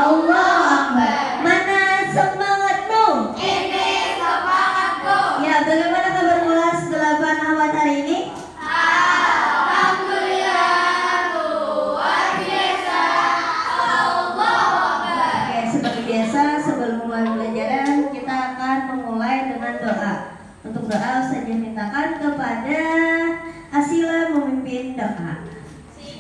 Allahu Akbar. Mana semangatmu? Ini semangatku. Ya, bagaimana kabar kelas 8 awal hari ini? Alhamdulillah, luar biasa. Allahu Akbar. Oke, seperti biasa sebelum mulai pelajaran kita akan memulai dengan doa. Untuk doa saja mintakan kepada Asila memimpin doa.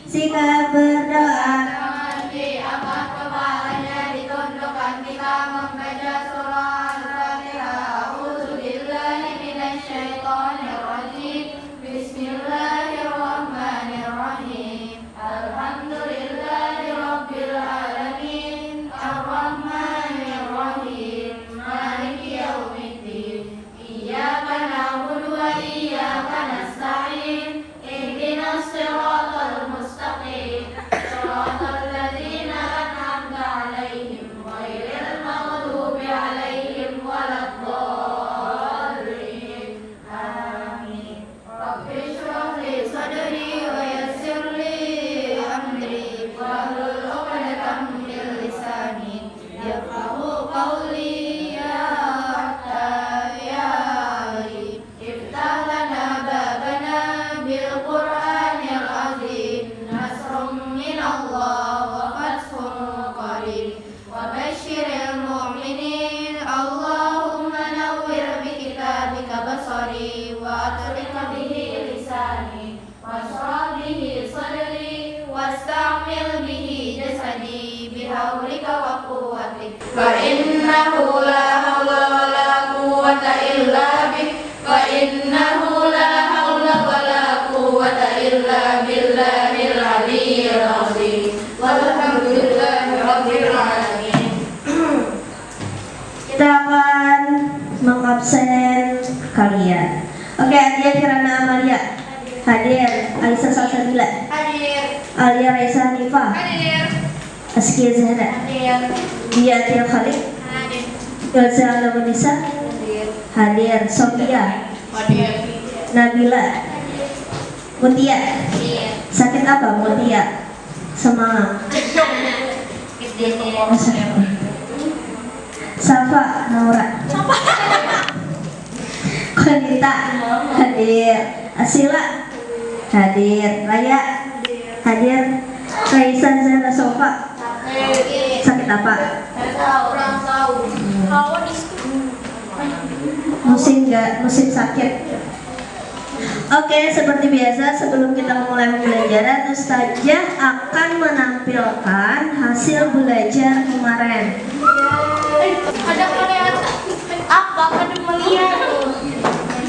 Sikap berdoa. Jangan diangkat kepalanya, ditundukkan kita membaca surah Al-Fatihah. A'udzubillahi minasyaitonirrajim. Bismillahirrahmanirrahim. Alhamdulillahirabbil alamin. Arrahmanirrahim. Maliki yaumiddin. Iyyaka na'budu wa iyyaka nasta'in. Ihdinas siratal mustaqim. Siratal ladzina an'amta 'alaihim ghairil maghdubi 'alaihim waladdallin. Amin. Rabbi shrah li sadri wa yassir li amri wahlul 'uqdatam min lisani yafqahu qawli. Ya Hatta ya Ali iftah lana babana bil Qur'anil azim. Nasrun min Allah wa fathun qarib wa basyiril mu'minin. Allahumma nawwir bi kitabika basari wa atrik bihi lisani washrah bihi sadri wasta'mil bihi jasadi bihaulika wa quwwatik. Fa innahu la hawla wa la quwwata illa bik. Fa innahu la hawla wa la quwwata illa billahil aliyyil azim. Walhamdulillahi rabbil alamin. Kita akan mengabsen kalian. Oke, Adia Kirana Amalia hadir. Alisa Salsabila Hadir. Alia Raisa Hanifah Hadir. Askia Zahra Hadir. Dia Atia Khalid Hadir. Ilza Alamunisa Hadir. hadir. Sofia Hadir. Nabila Mutia. Hadir. Sakit apa Mutia? Semangat. Safa Naura Konita hadir. Asila hadir. Raya hadir. Raisa Zahra Sofa sakit apa? Orang tahu. Hawa di Musim sakit. Oke, seperti biasa sebelum kita memulai pembelajaran, Ustazah akan menampilkan hasil belajar kemarin. ada melihat apa? Ada melihat.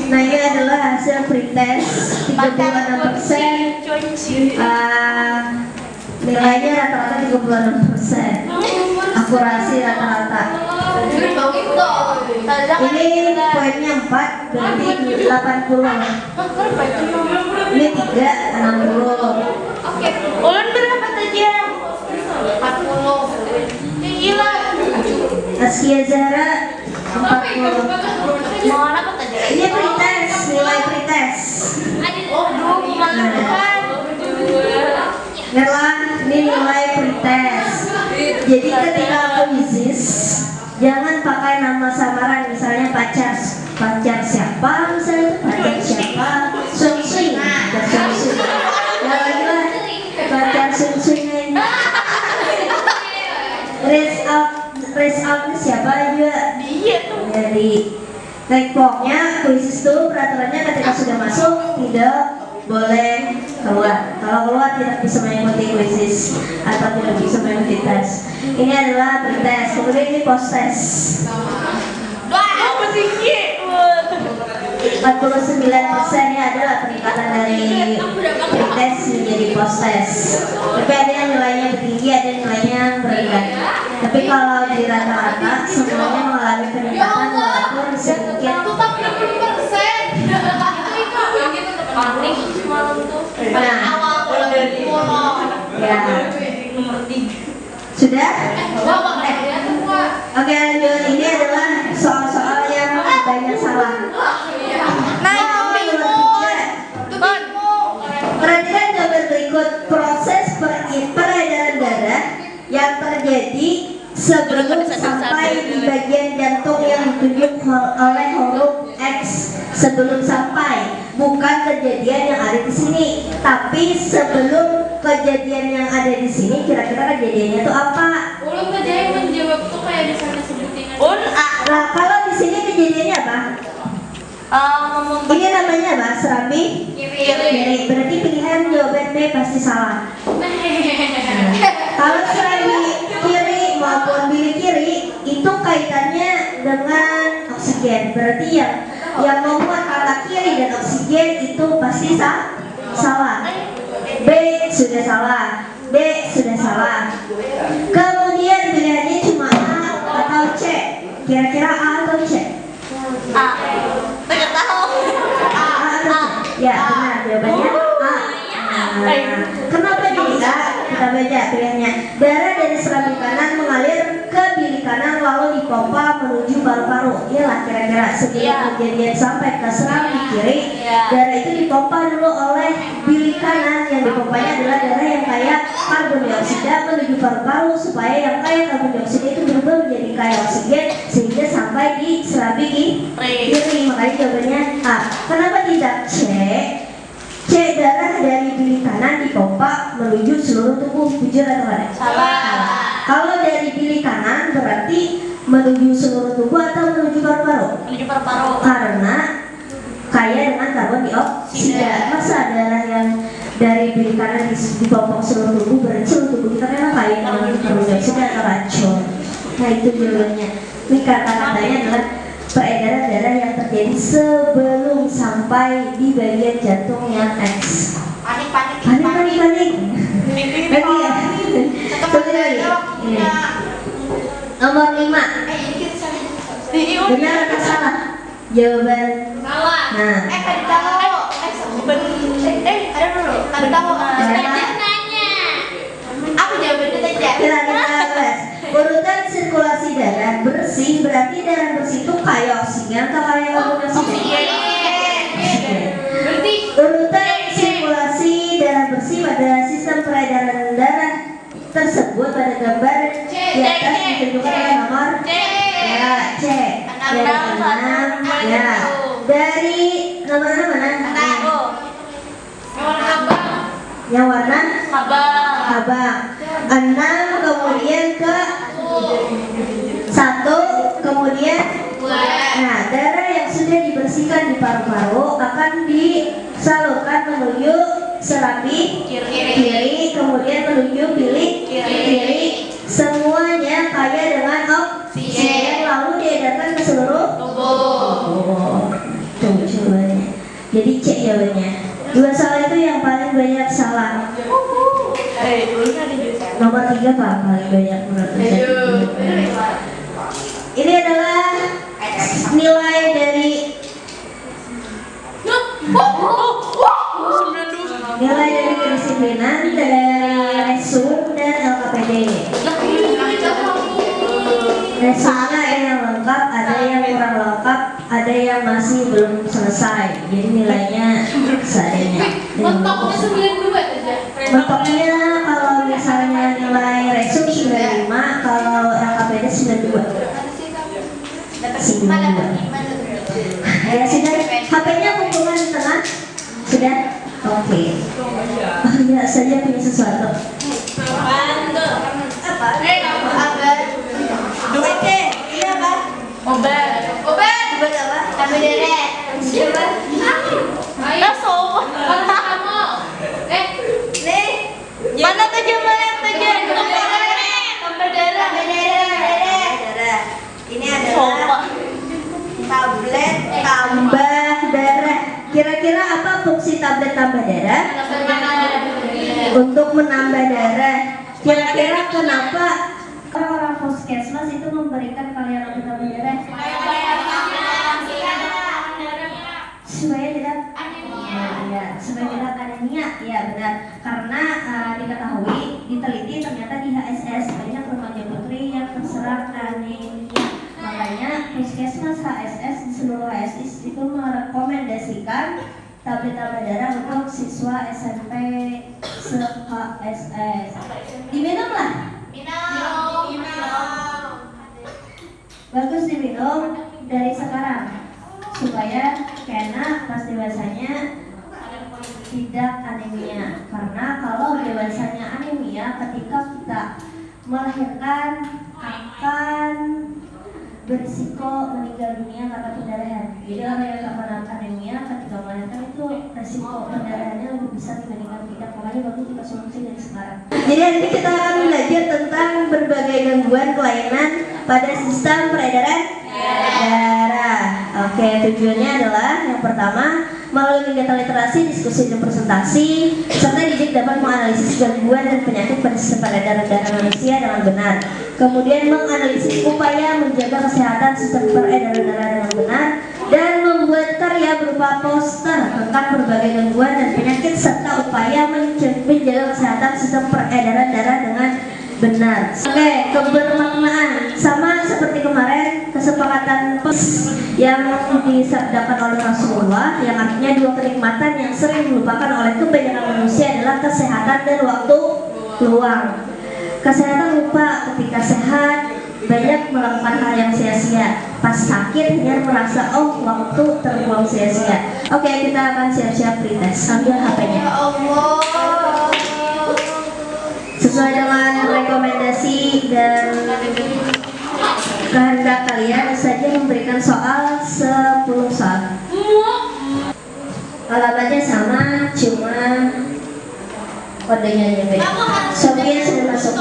Nah, ini adalah hasil pretest 36%. Nilainya rata-rata 36%. Akurasi rata-rata. Ini poinnya 4, berarti 80. Ini 3, 60. Oke. Ulun berapa saja? 40. Gila. Askia Zahra 40. Mau apa saja? Ini pretest, nilai pretest. Nela, ini nilai pretest. Jadi ketika kuisis, jangan pakai nama samaran, misalnya pacar siapa, misalnya pacar siapa, Sungsui, pacar Sungsui. Nah, lagi lah, pacar Sungsui ini. Raise out siapa juga? Dia tuh. Jadi, pokoknya kuisis itu peraturannya ketika sudah masuk tidak boleh keluar. Kalau keluar tidak bisa mengikuti kuisis atau tidak bisa mengikuti tes. Ini adalah pretest, kemudian ini post test. 49%-nya adalah peningkatan dari pretest menjadi post test. Tapi ada yang nilainya tinggi, ada yang nilainya rendah. Tapi kalau di rata-rata semuanya mengalami peningkatan walaupun sedikit. Panik semalam tuh. Nah, ya. Sudah? Oke, lanjut. Ini adalah soal-soal yang banyak salah. Perhatikan gambar berikut. Proses peredaran darah yang terjadi sebelum sampai di bagian jantung yang ditunjuk oleh huruf X. Sebelum sampai, bukan kejadian yang ada di sini, tapi sebelum kejadian yang ada di sini. Kira-kira kejadiannya itu apa? Ulun aja yang menjawab tuh kayak di sana sebutin aja. Nah, kalau di sini kejadiannya apa? Ini namanya apa? Serambi kiri. Berarti pilihan jawaban B pasti salah. Kalau serambi kiri maupun bilik kiri itu kaitannya dengan oksigen. Berarti yang membuat kata kiri dan oksigen itu pasti salah. B sudah salah. D sudah salah. Kemudian pilihannya cuma A atau C. Kira-kira A atau C? Tidak tahu. A atau C? Ya benar, jawabannya A. Kenapa jadi A? Kita baca pilihannya. Darah dari serambi kanan mengalir ke bilik kanan lalu dipompa menuju paru-paru. Iyalah kira-kira sebelum kejadian sampai ke serambi kiri, darah itu dipompa dulu oleh bilik kanan. Yang dipompanya adalah darah yang kaya karbon dioksida menuju paru-paru supaya yang kaya karbon dioksida itu berubah menjadi kaya oksigen sehingga sampai di serambi kiri. Makanya jawabannya A. Kenapa tidak C? C, darah dari bilik kanan dipompa menuju seluruh tubuh. Jujur atau tidak? Salah. Kalau dari bilik kanan berarti menuju seluruh tubuh atau menuju paru-paru? Menuju paru-paru. Karena kaya dengan karbon dioksida. Masa darah yang dari bilik kanan dipompa seluruh tubuh berarti seluruh tubuh kita memang kaya dengan karbon dioksida atau racun. Nah itu jawabannya. Ini kata-katanya adalah peredaran darah yang terjadi sebelum sampai di bagian jantung yang X. Panik. Panik. Lagi ya. Satu lagi. Ini. Nomor 5. Benar atau salah? Jawaban. Salah. Nah. Tadi tahu. Ada dulu. Tadi tahu. Nanya. Apa jawabannya tadi? Kita tes. Urutan sirkulasi darah bersih berarti darah bersih itu kaya oksigen atau kaya karbon dioksida? Berarti Urutan sirkulasi darah bersih pada sistem peredaran darah tersebut pada gambar di atas ditunjukkan oleh nomor ya C. Dari 6 ya. Dari nomor 6 mana? Yang warna abang. 6 kemudian ke 1 kemudian. Nah, darah yang sudah dibersihkan di paru-paru akan disalurkan menuju serambi kiri, kemudian menuju bilik kiri. Semuanya kaya dengan oksigen lalu diedarkan ke seluruh tubuh. Tuh jawabannya. Jadi C jawabannya. 2 salah itu yang paling banyak salah. Nomor 3 Pak paling banyak menurut saya. Ini adalah nilai dari kedisiplinan dari Resum dan LKPD. Resumnya ada yang lengkap, ada yang kurang lengkap, ada yang masih belum selesai. Jadi nilainya seadanya. mentoknya 92 aja. Mentoknya kalau misalnya nilai Resum 95, kalau LKPD 92. Ya sudah, HP-nya hubungan di tengah. Sudah? Oke. Oh ya, saya punya sesuatu. Apa? Duitnya, ini apa? Obat Apa? Tambah dere. Siapa? langsung kamu Nih. mana tujuan tambah darah Darah. Ini adalah tablet tambah darah. Kira-kira apa fungsi tablet tambah darah? Untuk menambah darah. Kira-kira kenapa orang-orang puskesmas itu memberikan kalian obat tambah darah? Supaya tidak ya, supaya tidak anemia. Ya benar. Karena diketahui, diteliti ternyata di HSS banyak remaja putri yang terserang anemia. Makanya puskesmas HSS di seluruh HSS itu merekomendasikan tablet tambah darah untuk siswa SMP se-HSS. Diminum lah. minum bagus diminum dari sekarang supaya kena pas dewasanya tidak anemia. Karena kalau dewasanya anemia, ketika kita melahirkan akan berisiko meninggal dunia karena pendarahan. Jadi orang yang akan anemia ketika melahirkan itu resiko pendarahannya lebih besar dibandingkan tidak. Makanya bagus dikonsumsi dari sekarang. Jadi hari ini kita akan belajar tentang berbagai gangguan kelainan pada sistem peredaran darah. Oke, tujuannya adalah yang pertama melalui kegiatan literasi, diskusi dan presentasi, serta didik dapat menganalisis gangguan dan penyakit pada sistem peredaran darah manusia dengan benar. Kemudian menganalisis upaya menjaga kesehatan sistem peredaran darah dengan benar dan membuat karya berupa poster tentang berbagai gangguan dan penyakit serta upaya menjaga kesehatan sistem peredaran darah dengan benar. Oke, kebermaknaan sama seperti kemarin kesepakatan yang disabdakan oleh Rasulullah, yang artinya dua kenikmatan yang sering dilupakan oleh kebanyakan manusia adalah kesehatan dan waktu luang. Kesehatan lupa ketika sehat, banyak melakukan hal yang sia-sia. Pas sakit hanya merasa waktu terbuang sia-sia. Oke, kita akan siap-siap pretest. Ambil HP-nya. Sesuai dengan rekomendasi dan kehendak kalian saja memberikan soal 10 soal. Alamatnya sama, cuma kodenya aja beda. Sofian sudah masuk.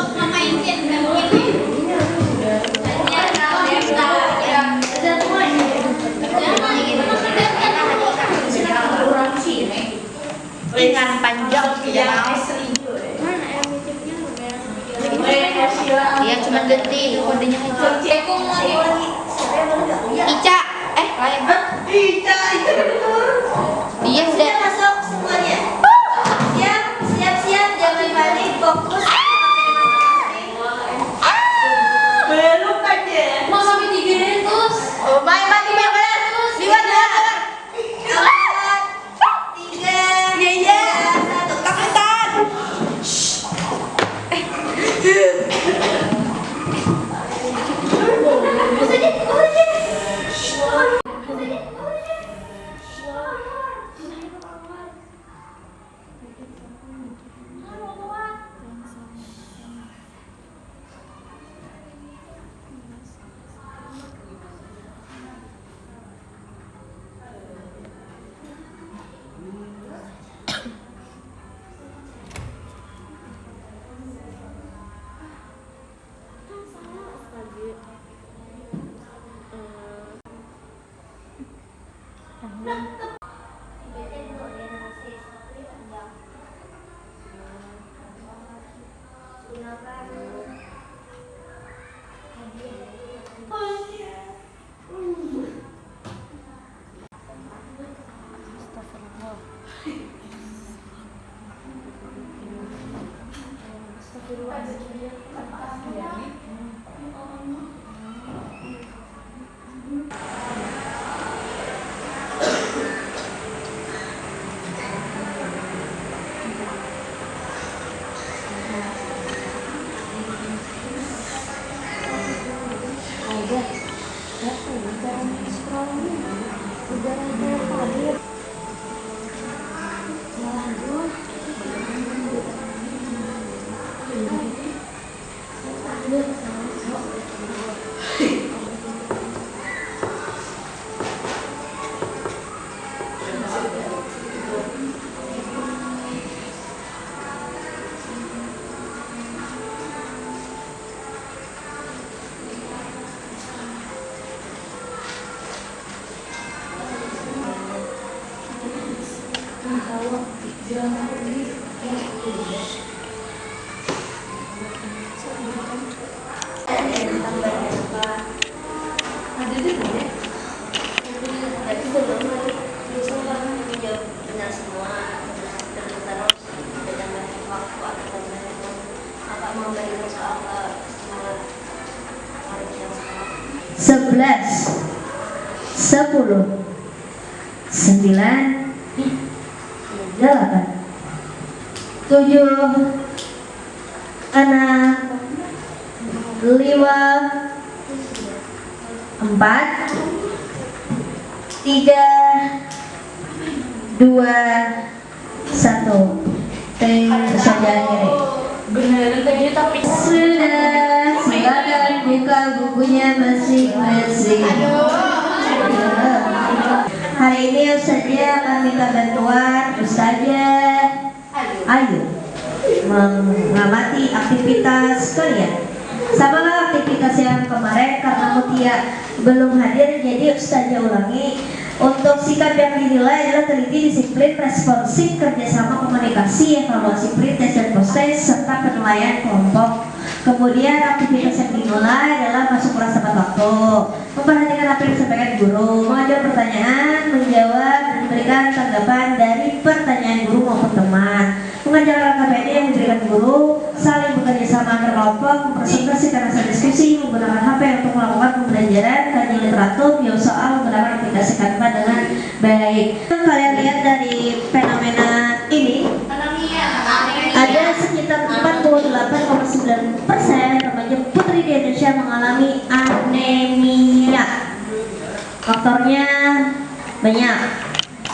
Dengan panjang tidak mau. Iya, cuma detik kodenya Ica. Ica, lain. Ica. Dia sudah Masuk semuanya. Siap, jangan panik, fokus. Belum aja. mau sampai 300. Oh, main terus. Lihat. 4, 3, 1, kapitan. Sebelas, 10, 9, 8, 7, 6, 5, 4, 3, 2, 1. 4, 3, 2, 1. Saja akhiri. Beneran tadi tapi Sudah, silakan buka bukunya masing-masing. Hari ini Ustazah akan minta bantuan Ustazah Ayu mengamati aktivitas kalian. Sama aktivitas yang kemarin karena Mutia belum hadir, jadi Ustazah ulangi. Untuk sikap yang dinilai adalah teliti, disiplin, responsif, kerjasama, komunikasi, evaluasi, pre-tes dan post-tes, serta penilaian kelompok. Kemudian aktivitas yang dinilai adalah masuk kelas tepat waktu, memperhatikan apa yang disampaikan guru, mengajukan pertanyaan, menjawab, dan memberikan tanggapan dari pertanyaan guru maupun teman, mengajarkan KPD yang diberikan guru, saling bekerja sama antar kelompok, mempresentasikan hasil diskusi, menggunakan HP untuk melakukan pembelajaran, kajian literatur, jawab soal, menggunakan aplikasi Canva dengan baik. Kalian lihat dari fenomena ini, ada sekitar 48,9% remaja putri di Indonesia mengalami anemia. Faktornya banyak.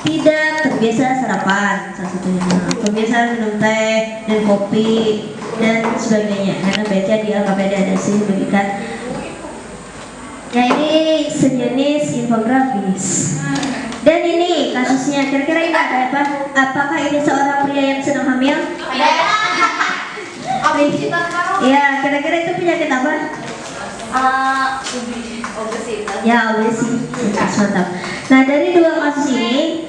Tidak terbiasa sarapan, salah satunya. Kebiasaan minum teh dan kopi dan sebagainya. Karena baca di LKPD ada sih bagikan. Ya ini sejenis infografis. Dan ini kasusnya, kira-kira ini ada apa? Apakah ini seorang pria yang sedang hamil? Ya, kira-kira itu penyakit apa? obesitas. Ya, obesitas, mantap. Nah, dari dua kasus ini,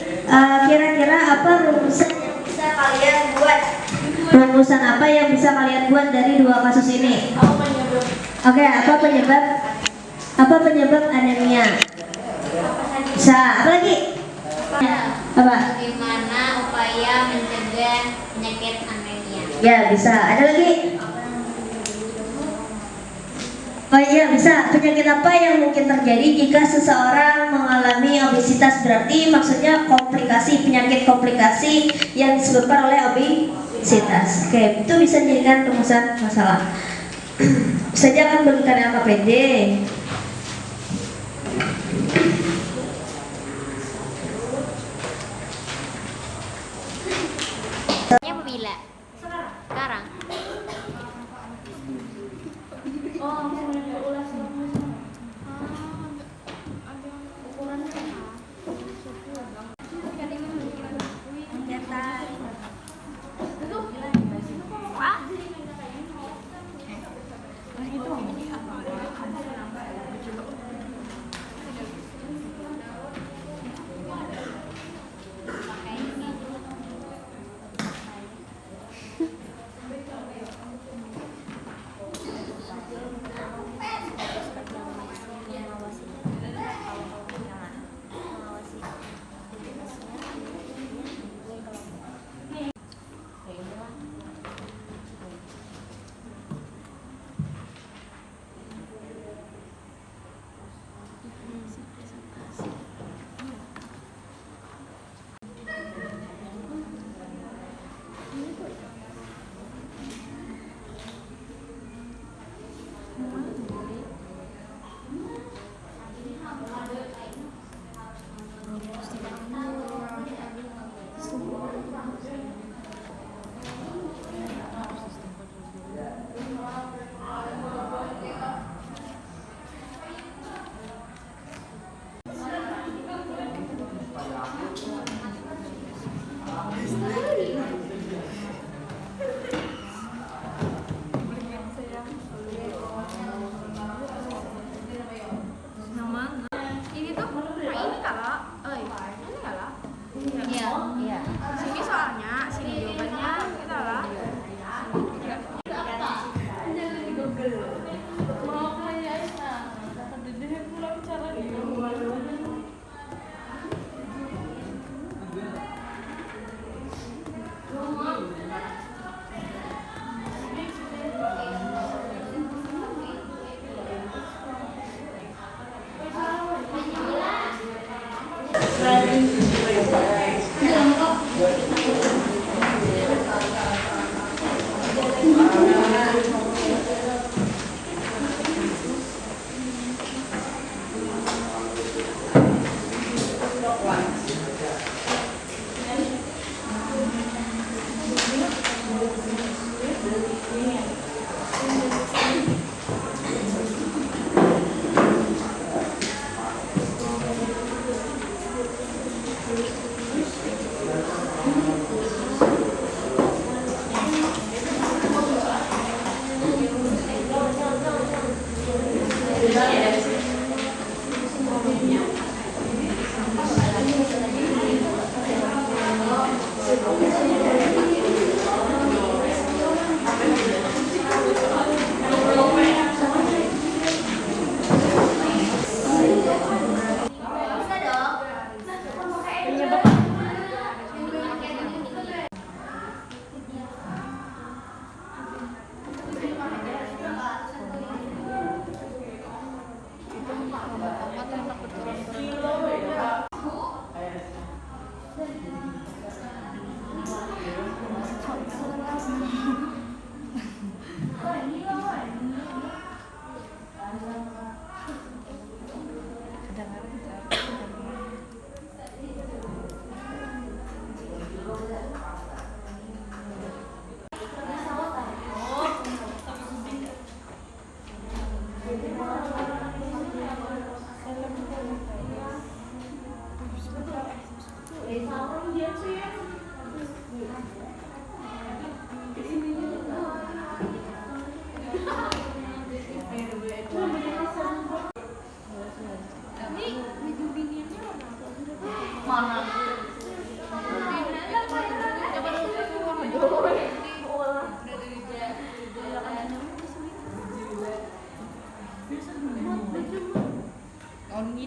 kira-kira apa rumusan yang bisa kalian buat? Rumusan apa yang bisa kalian buat dari dua kasus ini? Oke, apa penyebab? Apa penyebab anemia? Bisa, apa lagi? Apa? Bagaimana upaya mencegah penyakit anemia? Ya, bisa. Ada lagi? Oh iya, bisa. Penyakit apa yang mungkin terjadi jika seseorang mengalami obesitas? Berarti maksudnya penyakit komplikasi yang disebabkan oleh obesitas. Oke, itu bisa dijadikan rumusan masalah. Bisa aja kan bagikan LKPD. Bila? Sekarang.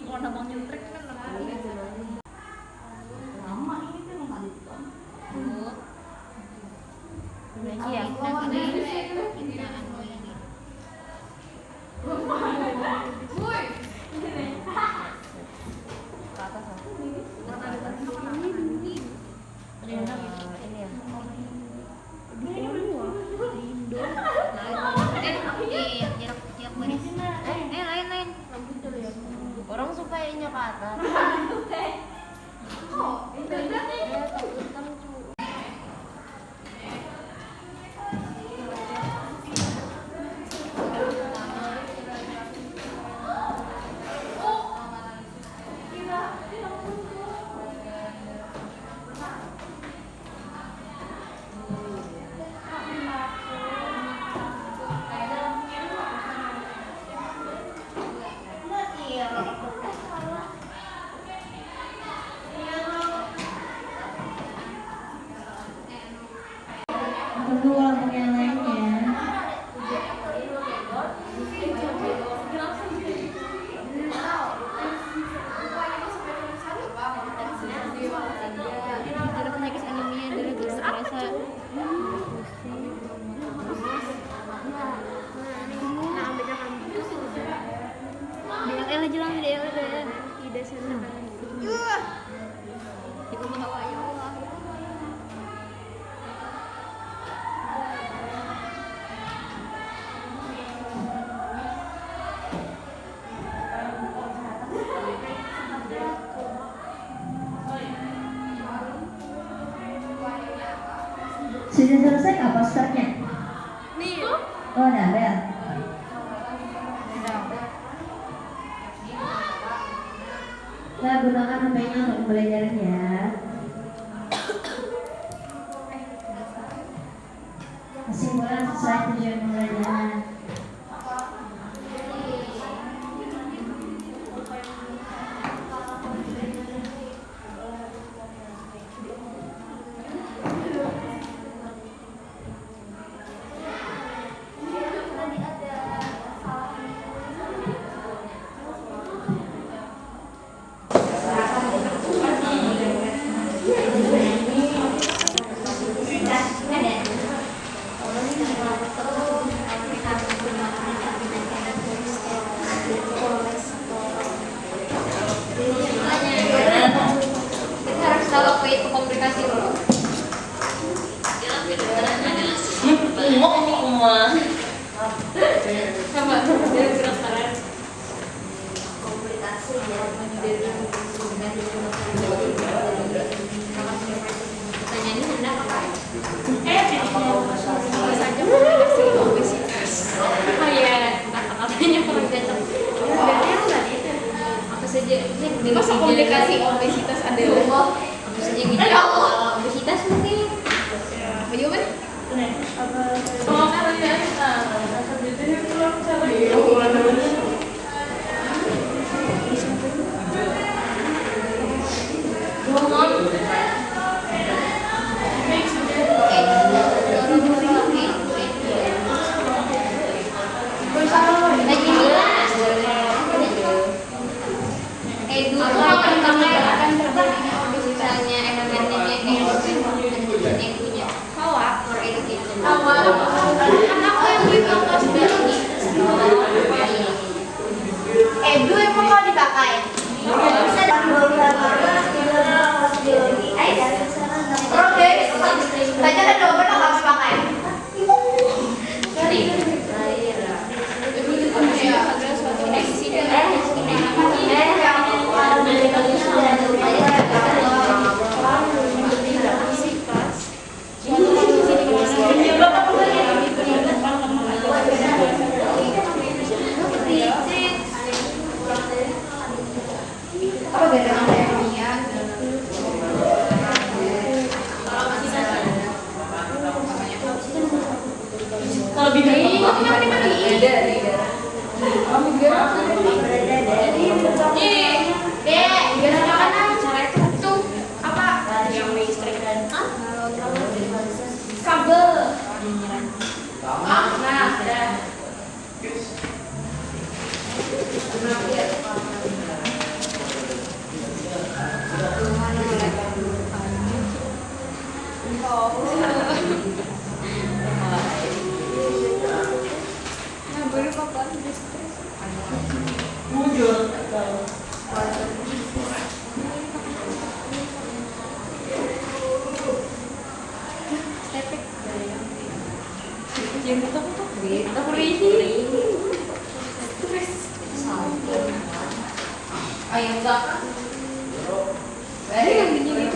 Warna mau nyentrik kan lama ini tuh nggak ditonton. Lagi ya kita anu ini. Ke atas lah. Ini ya. Lain. Orang suka inya ke atas. Tunggu lampu yang lainnya. Sudah selesai nggak posternya? Nih. Oh, udah Bel. Nah, gunakan HP-nya untuk pembelajaran ya. Kesimpulan sesuai tujuan pembelajaran. Masa komunikasi obesitas ada apa saja gitu obesitas mungkin bagaimana? Oh, Ayo enggak. Yang begini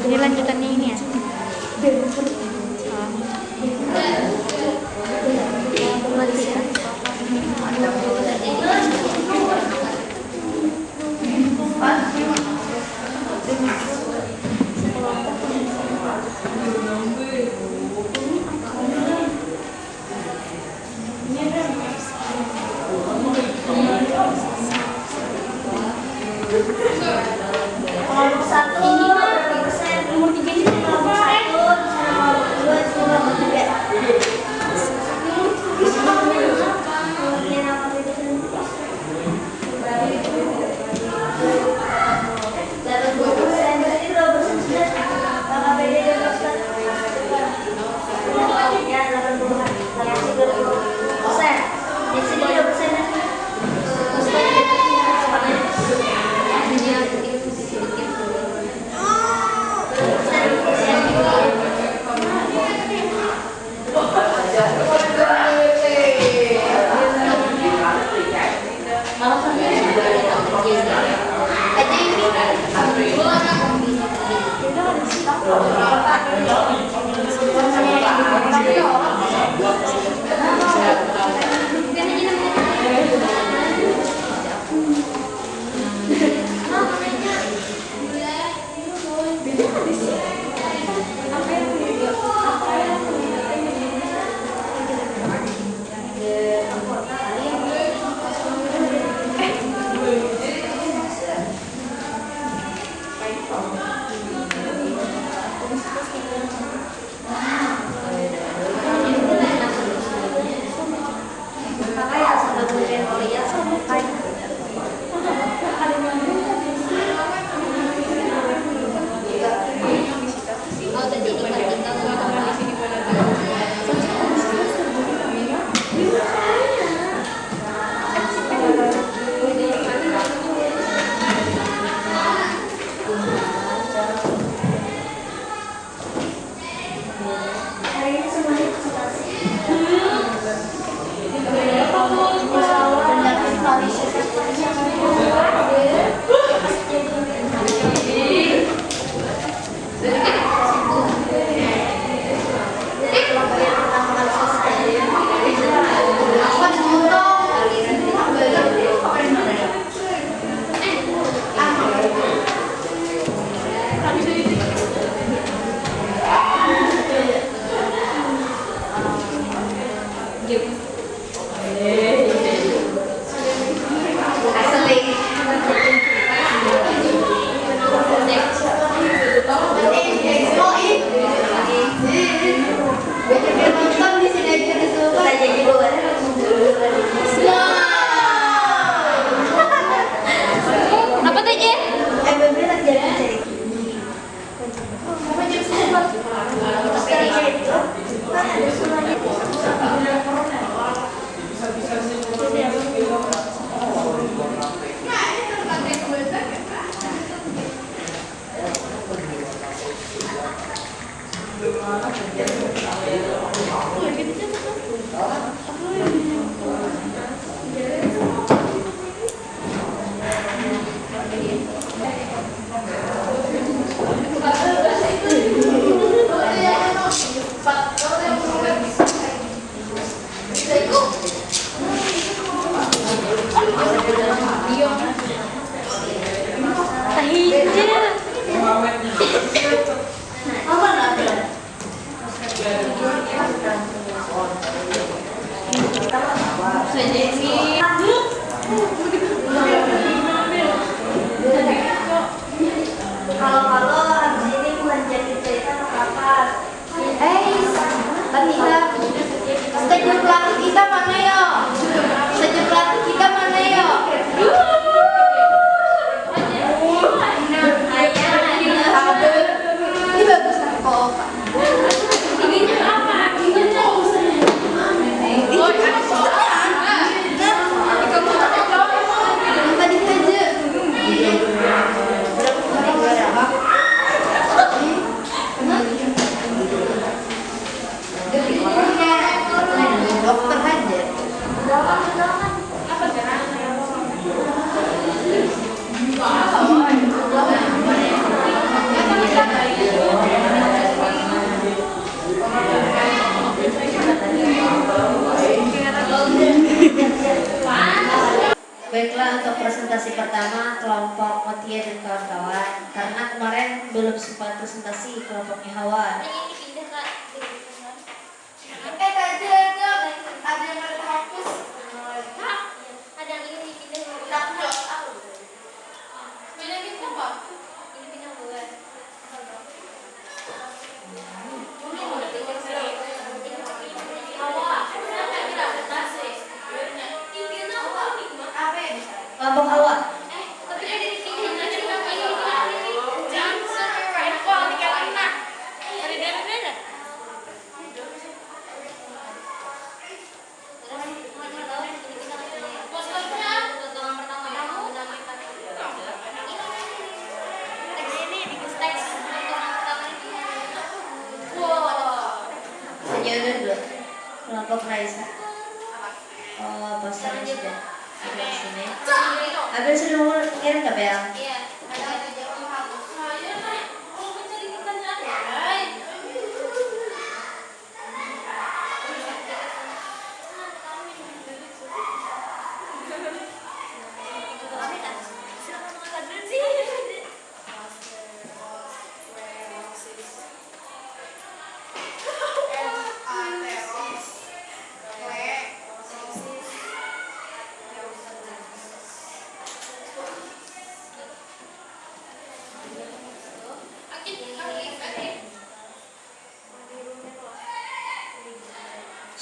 Ini lanjutannya ini ya. Asli. Nonton di sini aja disuruh. Kita jadi dua. Apa tuh, Je? Bebe lagi jadi cari. Kalau habis ini lanjutin cerita kapan? Stadion pelatih kita mana ya? Stadion pelatih kita mana ya? Ini bagus kan kok? Ininya apa? Tadi aja. Dokter aja. Baiklah, untuk presentasi pertama kelompok Mutia dan kawan-kawan. Karena kemarin belum sempat presentasi kelompoknya Hawa. Ada yang ada hapus. Ada yang ini pindah. Pindah gitu apa? Ini pindah buat. Kelompok Hawa. Saja dulu. Kelompok Raisa. Oh, posternya sudah. Ada di sini. Abel sudah mau ngirim nggak, Bel? Iya.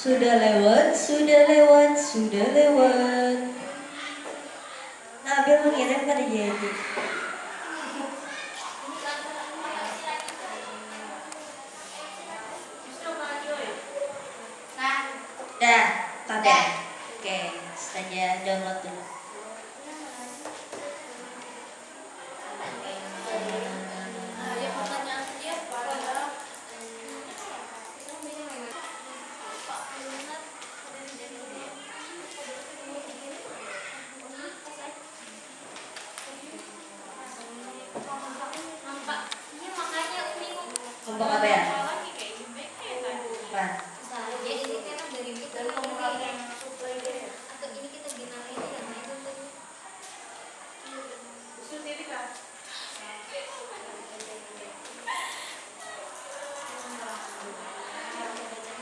Sudah lewat, sudah lewat, sudah lewat. Abel mengirim pada Jadi. Dah, tabel. Oke, saja download dulu. Kelompok apa ya? Apa?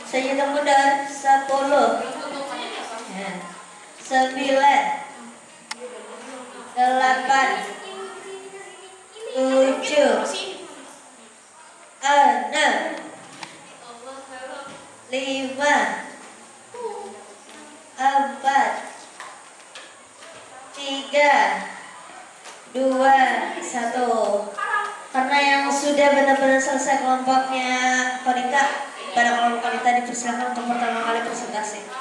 Saya temukan 10. Ya. 9, 8, 7, 6, 5, 4, 3, 2, 1. Karena yang sudah benar-benar selesai kelompoknya Konita, pada kelompok Konita dipersilakan untuk pertama kali presentasi.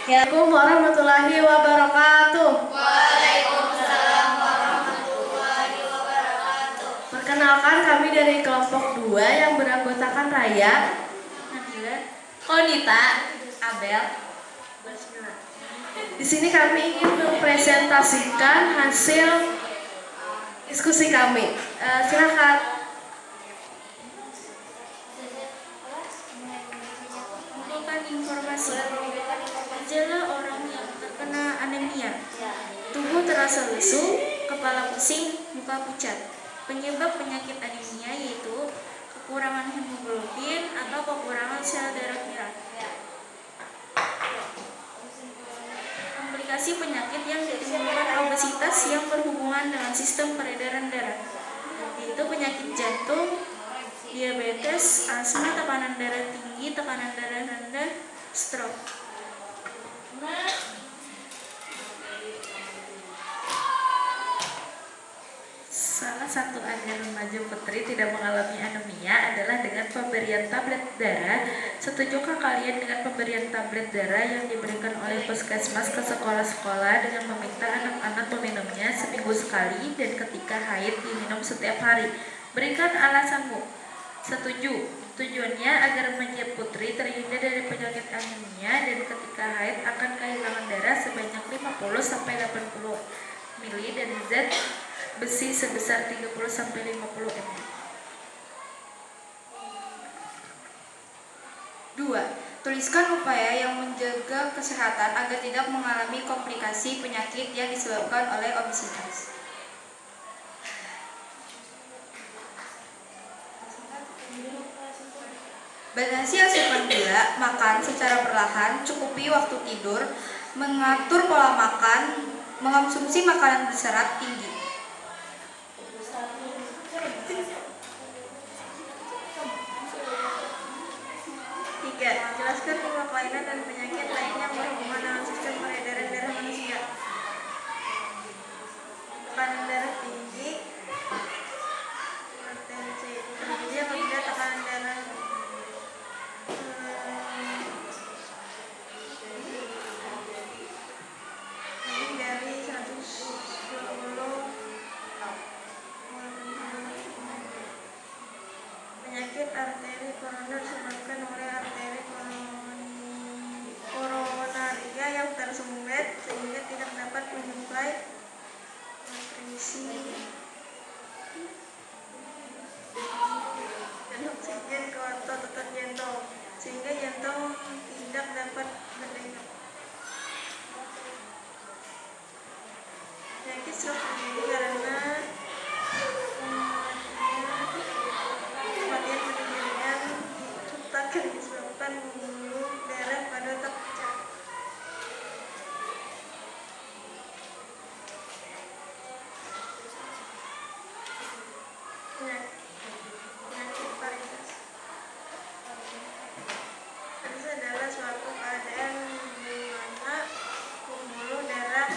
Ya. Assalamualaikum warahmatullahi wabarakatuh. Waalaikumsalam warahmatullahi wabarakatuh. Perkenalkan, kami dari kelompok 2 yang beranggotakan Raya, Nabila, Konita, Abel. Di sini kami ingin mempresentasikan hasil diskusi kami. Silakan. Kumpulkan informasi. Gejala orang yang terkena anemia: tubuh terasa lesu, kepala pusing, muka pucat. Penyebab penyakit anemia yaitu kekurangan hemoglobin atau kekurangan sel darah merah. Komplikasi penyakit yang ditimbulkan obesitas yang berhubungan dengan sistem peredaran darah, yaitu penyakit jantung, diabetes, asma, tekanan darah tinggi, tekanan darah rendah, stroke. Salah satu agar remaja putri tidak mengalami anemia adalah dengan pemberian tablet darah. Setujukah kalian dengan pemberian tablet darah yang diberikan oleh puskesmas ke sekolah-sekolah dengan meminta anak-anak meminumnya seminggu sekali dan ketika haid diminum setiap hari? Berikan alasanmu. Setuju. Tujuannya agar remaja putri terhindar dari penyakit anemia dan ketika haid akan kehilangan darah sebanyak 50-80 mili dan zat besi sebesar 30-50 ml. 2. Tuliskan upaya yang menjaga kesehatan agar tidak mengalami komplikasi penyakit yang disebabkan oleh obesitas. Batasi asupan gula, makan secara perlahan, cukupi waktu tidur, mengatur pola makan, mengonsumsi makanan berserat tinggi. 3. Jelaskan 5 kelainan dan penyakit lain yang berhubungan dengan sistem peredaran darah manusia. Tekanan darah tinggi, hipertensi. Jadi apabila tekanan darah ini dari 120, penyakit arteri koroner disebabkan oleh arteri koronaria yang tersumbat sehingga tidak dapat menyuplai nutrisi dan oksigen ke otot jantung sehingga jantung tidak dapat berdenyut. Penyakit stroke terjadi karena kematian berdirian diciptakan disebabkan pembuluh darah pada otak pecah. Penyakit varises. Varises adalah suatu keadaan di mana pembuluh darah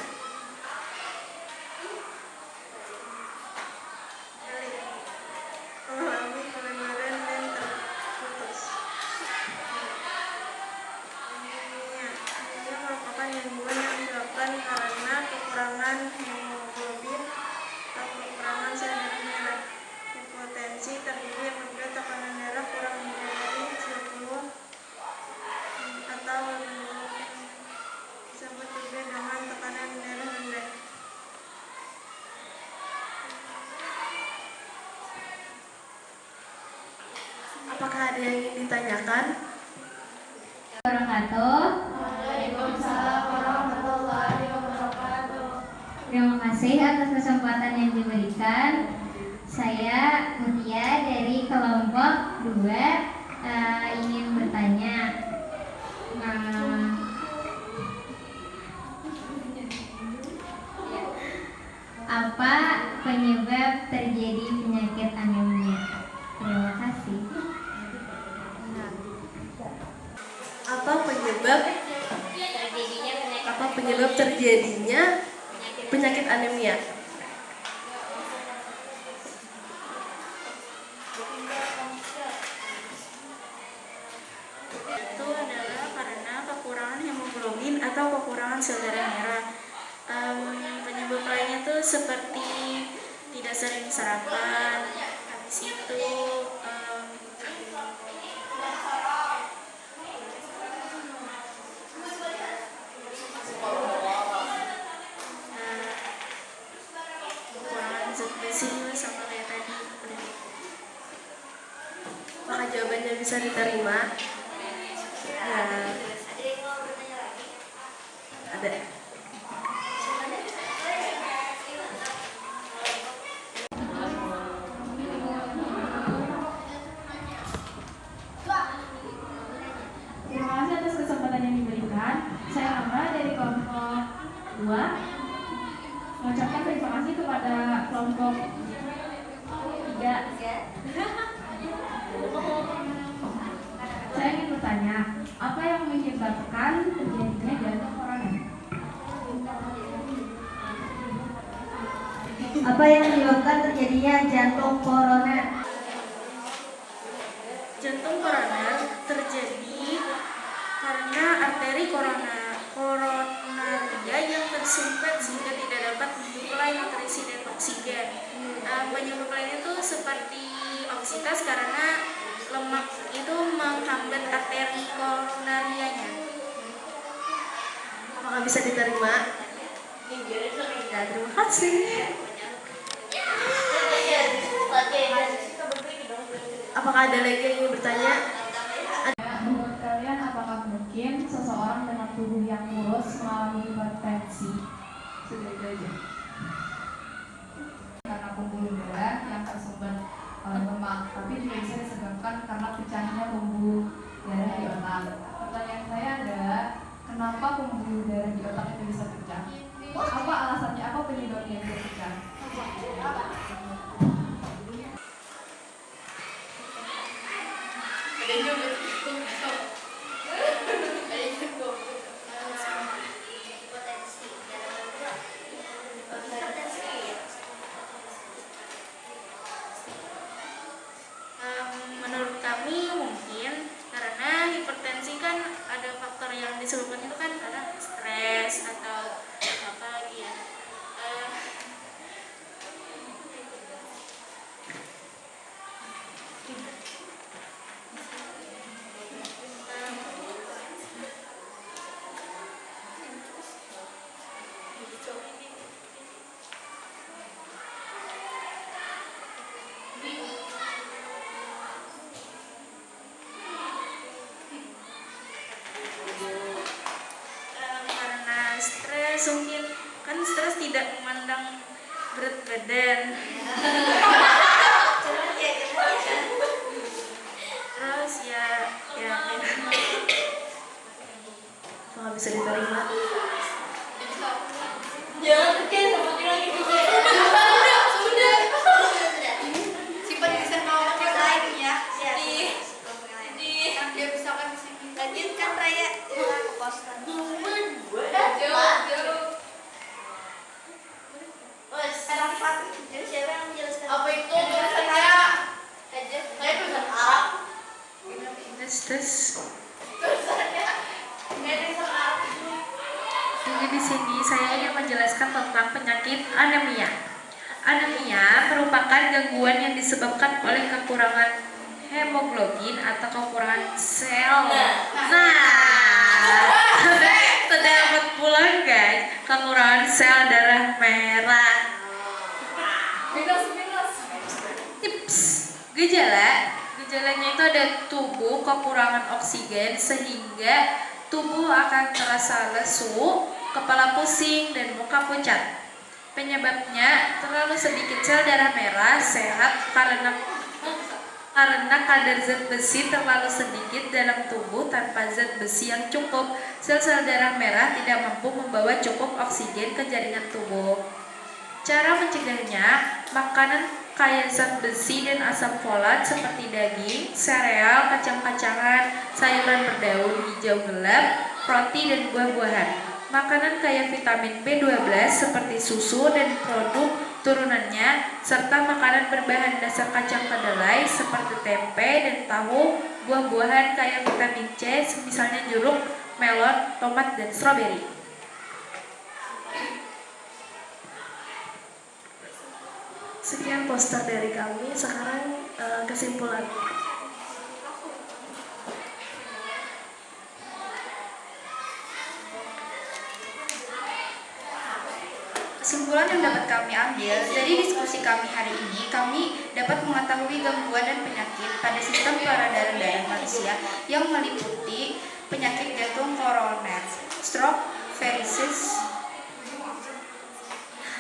mengalami pelebaran dan terputus. Anemia merupakan gangguan yang disebabkan karena kekurangan hemoglobin atau kekurangan sel darah merah. Hipotensi terjadi apabila tekanan darah kurang dari 90 atau lebih. Disebut juga dengan tekanan darah rendah. Apakah ada yang ingin ditanyakan? Wabarakatuh. Waalaikumsalam warahmatullahi wabarakatuh. Terima kasih atas kesempatan yang diberikan. Saya Mutia dari kelompok 2 ingin bertanya. penyebab terjadinya penyakit anemia? Itu adalah karena kekurangan hemoglobin atau kekurangan sel darah merah. Penyebab lainnya tuh seperti tidak sering sarapan, habis itu kekurangan zat besi sama kayak tadi. Apakah jawabannya bisa diterima? Nah, ada. Terima kasih atas kesempatan yang diberikan. Saya Amra dari kelompok 2 mengucapkan terima kasih kepada kelompok 3. Saya ingin bertanya, apa yang menyebabkan terjadinya jantung koroner? Apa yang menyebabkan terjadinya jantung koroner? Jantung koroner terjadi karena arteri koronaria yang tersumbat sehingga tidak dapat menyuplai nutrisi dan oksigen. Penyebab lainnya itu seperti obesitas karena lemak itu menghambat arteri koronarianya. Apakah bisa diterima? Ya, terima kasih. Apakah ada lagi yang ingin bertanya? Menurut kalian apakah mungkin seseorang dengan tubuh yang kurus mengalami hipertensi? Sudah itu aja. Karena pembuluh darah yang tersumbat lemak, tapi juga bisa disebabkan karena pecahnya pembuluh darah di otak. Pertanyaan saya adalah, kenapa pembuluh darah di otak itu bisa pecah? Apa alasannya? Apa penyebabnya bisa pecah? Menurut kami mungkin karena hipertensi kan ada faktor yang disebabkan itu kan karena stres atau apa lagi ya. Karena stres mungkin kan stres tidak memandang berat badan. Terus ya Apakah bisa diterima? Simpan di sana pakai lain ya. Dia bisa kan di sini. Lanjutkan Raya. Siapa yang menjelaskan? Apa itu tulisan saya? Saya tulisan Arab. tes. Tulisannya tulisan Arab. Jadi di sini saya ingin menjelaskan tentang penyakit anemia. Anemia merupakan gangguan yang disebabkan oleh kekurangan hemoglobin atau kekurangan sel. Terdapat pula guys kekurangan sel darah merah. Tips gejalanya itu ada tubuh kekurangan oksigen sehingga tubuh akan terasa lesu, kepala pusing dan muka pucat. Penyebabnya terlalu sedikit sel darah merah sehat karena kadar zat besi terlalu sedikit dalam tubuh. Tanpa zat besi yang cukup, sel-sel darah merah tidak mampu membawa cukup oksigen ke jaringan tubuh. Cara mencegahnya, makanan kaya zat besi dan asam folat seperti daging, sereal, kacang-kacangan, sayuran berdaun hijau gelap, roti, dan buah-buahan. Makanan kaya vitamin B12 seperti susu dan produk turunannya, serta makanan berbahan dasar kacang kedelai seperti tempe dan tahu, buah-buahan kaya vitamin C, misalnya jeruk, melon, tomat, dan stroberi. Sekian poster dari kami. Sekarang kesimpulan. Kesimpulan yang dapat kami ambil dari diskusi kami hari ini, kami dapat mengetahui gangguan dan penyakit pada sistem peredaran darah manusia yang meliputi penyakit jantung koroner, stroke, varices,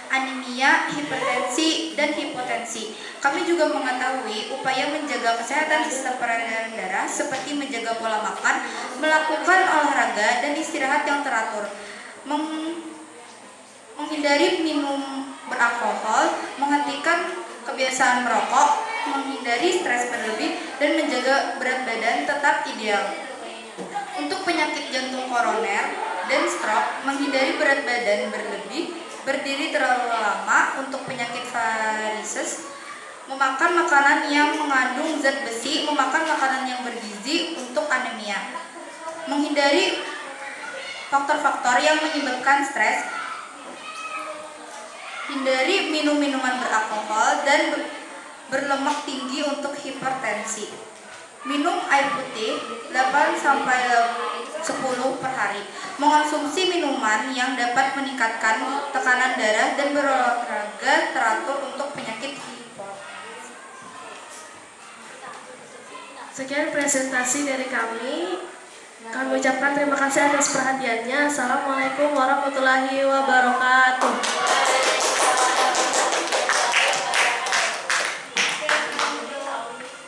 anemia, hipertensi, dan hipotensi. Kami juga mengetahui upaya menjaga kesehatan sistem peredaran darah seperti menjaga pola makan, melakukan olahraga, dan istirahat yang teratur, menghindari minum beralkohol, menghentikan kebiasaan merokok, menghindari stres berlebih, dan menjaga berat badan tetap ideal. Untuk penyakit jantung koroner dan stroke, menghindari berat badan berlebih, berdiri terlalu lama. Untuk penyakit varices, memakan makanan yang mengandung zat besi, memakan makanan yang bergizi. Untuk anemia, menghindari faktor-faktor yang menyebabkan stres, hindari minum minuman beralkohol dan berlemak tinggi. Untuk hipertensi, minum air putih 8-10 per hari, mengonsumsi minuman yang dapat meningkatkan tekanan darah, dan berolahraga teratur. Untuk penyakit hipertensi. Sekian presentasi dari kami. Kami ucapkan terima kasih atas perhatiannya. Assalamualaikum warahmatullahi wabarakatuh.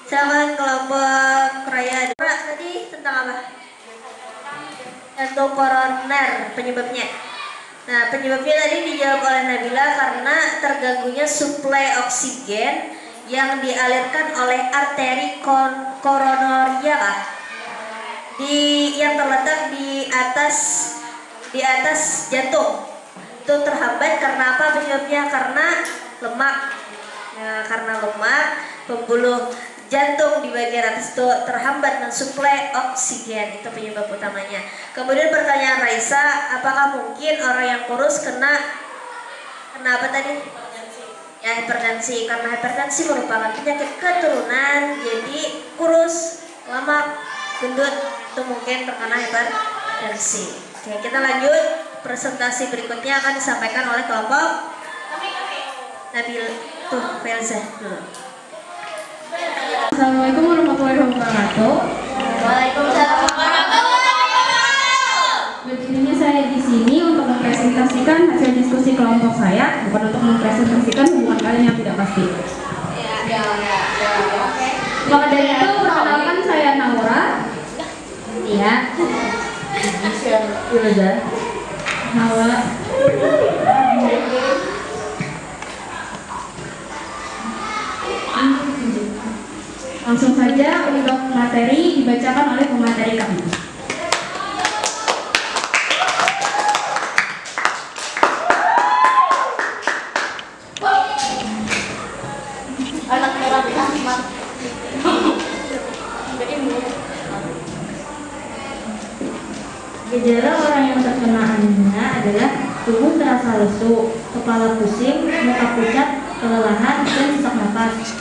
Silakan kelompok Raya. Tadi tentang apa? Jantung koroner penyebabnya. Nah, penyebabnya tadi dijawab oleh Nabila karena terganggunya suplai oksigen yang dialirkan oleh arteri koronaria yang terletak di atas jantung. Itu terhambat karena apa penyebabnya? Karena lemak. Ya, karena lemak, pembuluh jantung di bagian atas itu terhambat mensuplai oksigen. Itu penyebab utamanya. Kemudian pertanyaan Raisa, apakah mungkin orang yang kurus kena apa tadi? Ya, hipertensi. Karena hipertensi merupakan penyakit keturunan, jadi kurus, lemak, gendut itu mungkin terkena hipertensi. Oke, kita lanjut. Presentasi berikutnya akan disampaikan oleh kelompok Nabil Felza dulu. Assalamualaikum warahmatullahi wabarakatuh. Waalaikumsalam warahmatullahi wabarakatuh. Berdirinya saya di sini untuk mempresentasikan hasil diskusi kelompok saya, bukan untuk mempresentasikan hubungan kalian yang tidak pasti. Maka dari itu perkenalkan saya Naura. Ya. Naura. Langsung saja untuk materi dibacakan oleh pemateri kami. Anak merah Ahmad. Gejala orang yang terkena anemia adalah tubuh terasa lesu, kepala pusing, muka pucat, kelelahan, dan sesak napas.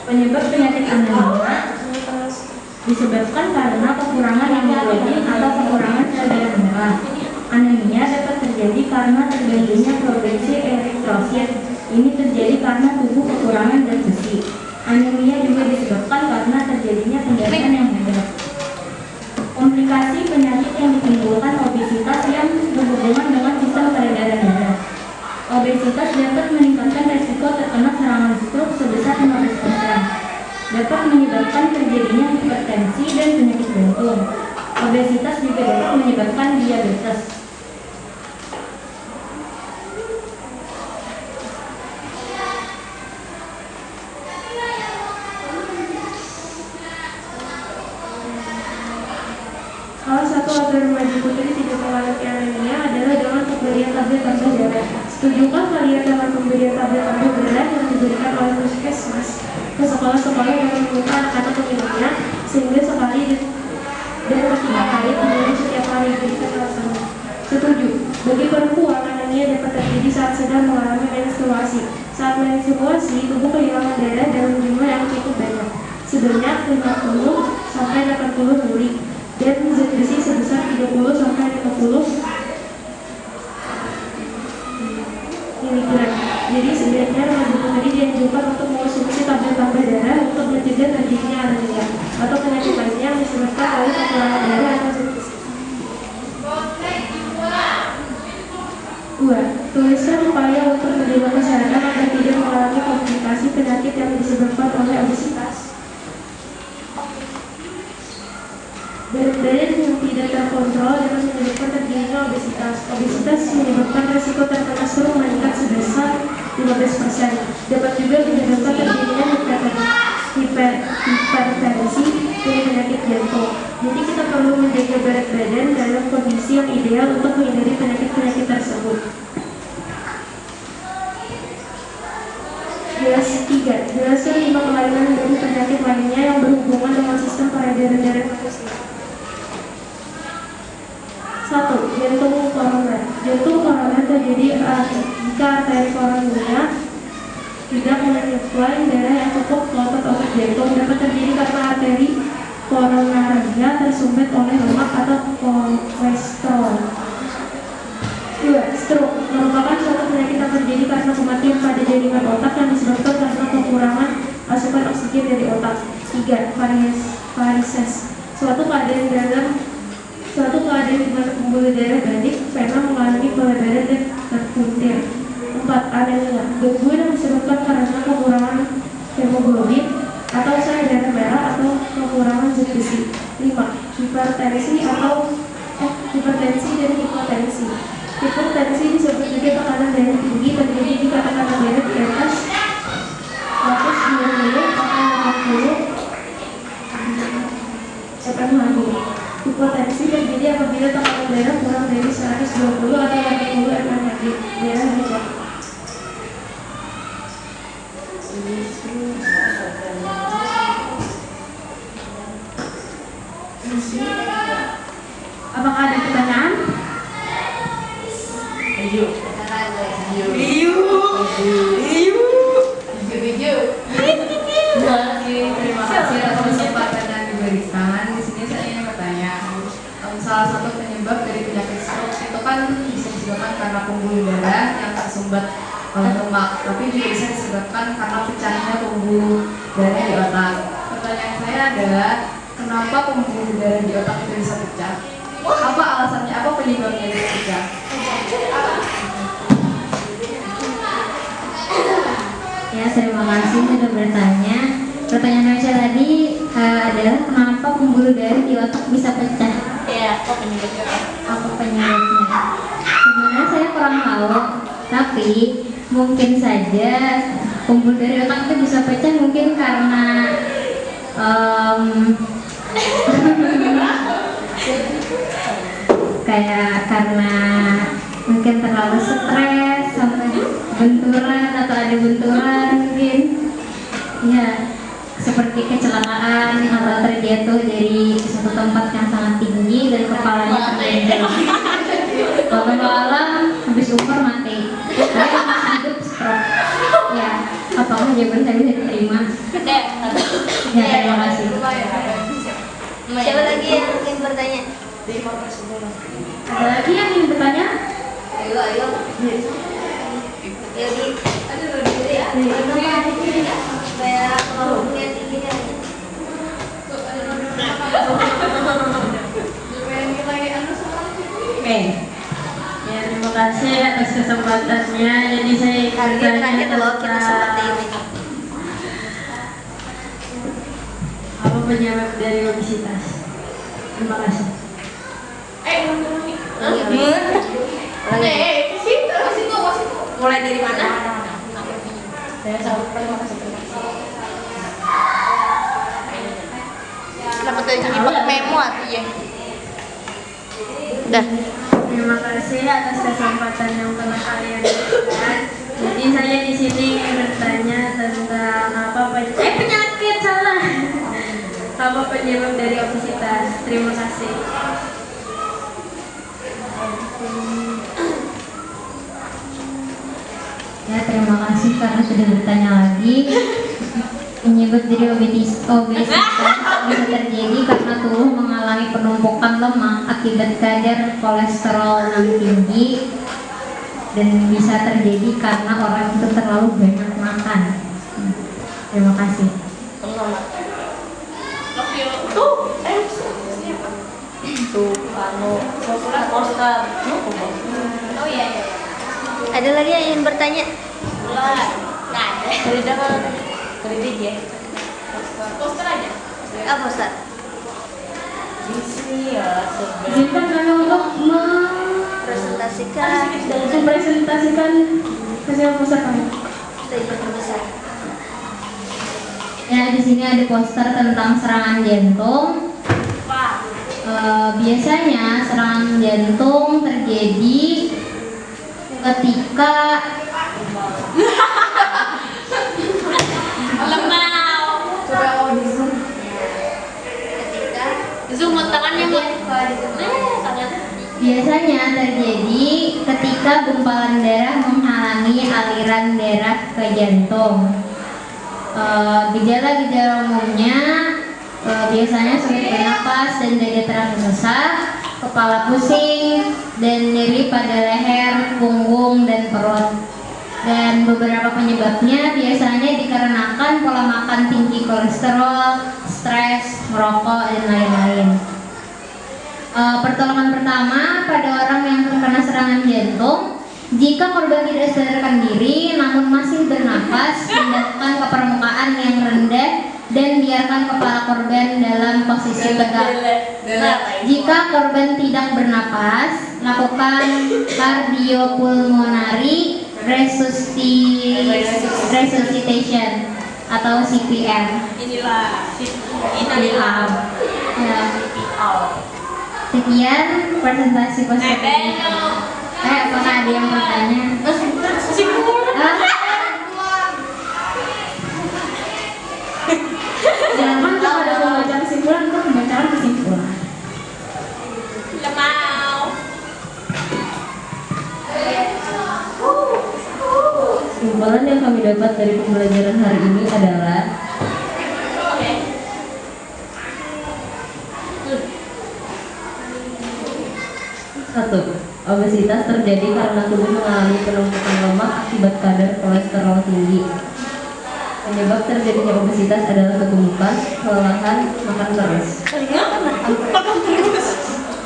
Penyebab penyakit anemia disebabkan karena kekurangan hemoglobin atau kekurangan sel darah merah. Anemia dapat terjadi karena terganggunya produksi eritrosit. Ini terjadi karena tubuh kekurangan zat besi. Anemia juga disebabkan karena terjadinya penggantian yang hebat. Komplikasi penyakit yang ditimbulkan obesitas yang berhubungan dengan sistem peredaran darah. Obesitas dapat meningkatkan resiko terkena serangan stroke sebesar 15%. Dapat menyebabkan terjadinya hipertensi dan penyakit jantung. Obesitas juga dapat menyebabkan diabetes. Salah satu agar remaja putri tidak mengalami anemia adalah dengan pemberian tablet tambah darah. Setujukah kalian dengan pemberian tablet tambah darah yang diberikan oleh puskesmas ke sekolah-sekolah yang menemukan anak-anak meminumnya sehingga sekali dan ketiga kali kemudian setiap hari diberikan alasan? Setuju. Bagi perempuan, anemia dapat terjadi saat sedang mengalami menstruasi. Saat menstruasi, tubuh kehilangan darah dalam jumlah yang cukup banyak, sebanyak 50 sampai 80 mili, dan zat besi sebesar 30 sampai 50 miligram. Jadi sebaiknya remaja putri dianjurkan untuk mengonsumsi tablet tambah darah untuk mencegah terjadinya anemia atau penyakit lainnya yang disebabkan oleh kekurangan darah atau zat besi. 2. Tuliskan upaya untuk menjaga kesehatan agar tidak mengalami komplikasi penyakit yang disebabkan oleh obesitas. Berat badan yang tidak terkontrol dapat menyebabkan terjadinya obesitas. Obesitas menyebabkan risiko terkena stroke meningkat sebesar 15%. Dapat juga menyebabkan terjadinya hipertensi dan penyakit jantung. Jadi kita perlu menjaga berat badan dalam kondisi yang ideal untuk menghindari penyakit-penyakit tersebut. Jelas 3. Jelaskan 5 kelainan dan penyakit lainnya yang berhubungan dengan sistem peredaran darah manusia. 1. Jantung koroner. Jantung koroner terjadi jika arteri koronernya tidak menyuplai darah yang cukup ke otot-otot jantung. Dapat terjadi karena arteri koronernya tersumbat oleh lemak atau kolesterol. 2. Stroke merupakan suatu penyakit yang terjadi karena kematian pada jaringan otak yang disebabkan karena kekurangan asupan oksigen dari otak. 3. Varises suatu keadaan di mana pembuluh darah balik vena mengalami pelebaran dan terpuntir. 4. Anemia gangguan yang disebabkan karena kekurangan hemoglobin atau sel darah merah atau kekurangan zat besi. 5. Hipertensi dan hipotensi. Hipertensi disebut juga tekanan darah tinggi, terjadi jika tekanan darah di atas 120 atau 80. Hipotensi terjadi apabila tekanan darah kurang dari 120 atau 80 mmHg. Darah hebat. Apakah ada pertanyaan? Ayo. Terima kasih atas kesempatan yang diberikan. Di sini saya ingin bertanya, salah satu penyebab dari penyakit stroke itu kan bisa disebabkan karena pembuluh darah yang tersumbat lemak, tapi juga bisa disebabkan karena pecahnya pembuluh darah di otak. Pertanyaan saya adalah, kenapa pembuluh darah di otak itu bisa pecah? Apa alasannya? Apa penyebabnya bisa pecah? Ya, terima kasih sudah bertanya. Pertanyaan saya tadi adalah kenapa pembuluh darah di otak bisa pecah? Ya, apa penyebabnya? Apa penyebabnya? Sebenarnya saya kurang tahu, tapi mungkin saja pembuluh darah otak itu bisa pecah mungkin karena karena mungkin terlalu stres sampai benturan atau ada benturan mungkin ya, seperti kecelakaan atau terjatuh dari suatu tempat yang sangat tinggi dan kepalanya terbentur. Kalau malam habis umur mati, tapi masih hidup stroke. Ya, apakah jawaban saya bisa diterima? Ya, terima kasih. Siapa lagi yang ingin bertanya? Ada lagi yang ingin bertanya? Ayo. Jadi, dulu ya. Supaya kelompoknya tinggi aja. Oke. Ya, terima kasih atas kesempatannya. Jadi saya Terakhir loh kita seperti ini. apa penyebab dari obesitas? Terima kasih. Mulai dari mana? Saya terima kasih. Dapat dari memo atau ya? Dah. Terima kasih atas kesempatan yang telah kalian berikan. Jadi saya di sini ingin bertanya tentang penyakit salah. Apa penyebab dari obesitas? Terima kasih. Ya, terima kasih karena sudah bertanya lagi. Penyebab dari obesitas bisa terjadi karena tubuh mengalami penumpukan lemak akibat kadar kolesterol yang tinggi, dan bisa terjadi karena orang itu terlalu banyak makan. Terima kasih. Ada lagi yang ingin bertanya? Apa Ustaz? Izinkan kami untuk Presentasikan mempresentasikan hasil pusat kami. statement terbesar. Ya, di sini ada poster tentang serangan jantung. Biasanya serangan jantung terjadi ketika Coba kalau di Zoom. biasanya terjadi ketika gumpalan darah menghalangi aliran darah ke jantung. Gejala-gejala umumnya biasanya sulit bernapas dan dada terasa sesak, kepala pusing, dan nyeri pada leher, punggung, dan perut. Dan beberapa penyebabnya biasanya dikarenakan pola makan tinggi kolesterol, stres, merokok, dan lain-lain. Pertolongan pertama pada orang yang terkena serangan jantung, jika korban tidak sadarkan diri namun masih bernapas, pindahkan ke permukaan yang rendah dan biarkan kepala korban dalam posisi tegak. Jika korban tidak bernapas, lakukan cardiopulmonary resuscitation atau CPR. Sekian presentasi positif. Apakah ada yang bertanya? Jangan kalau ada pembacaan kesimpulan, itu pembacaan kesimpulan. Kesimpulan yang kami dapat dari pembelajaran hari ini adalah satu, obesitas terjadi karena tubuh mengalami penumpukan lemak akibat kadar kolesterol tinggi. Penyebab terjadinya obesitas adalah kegemukan, kelelahan, makan terus.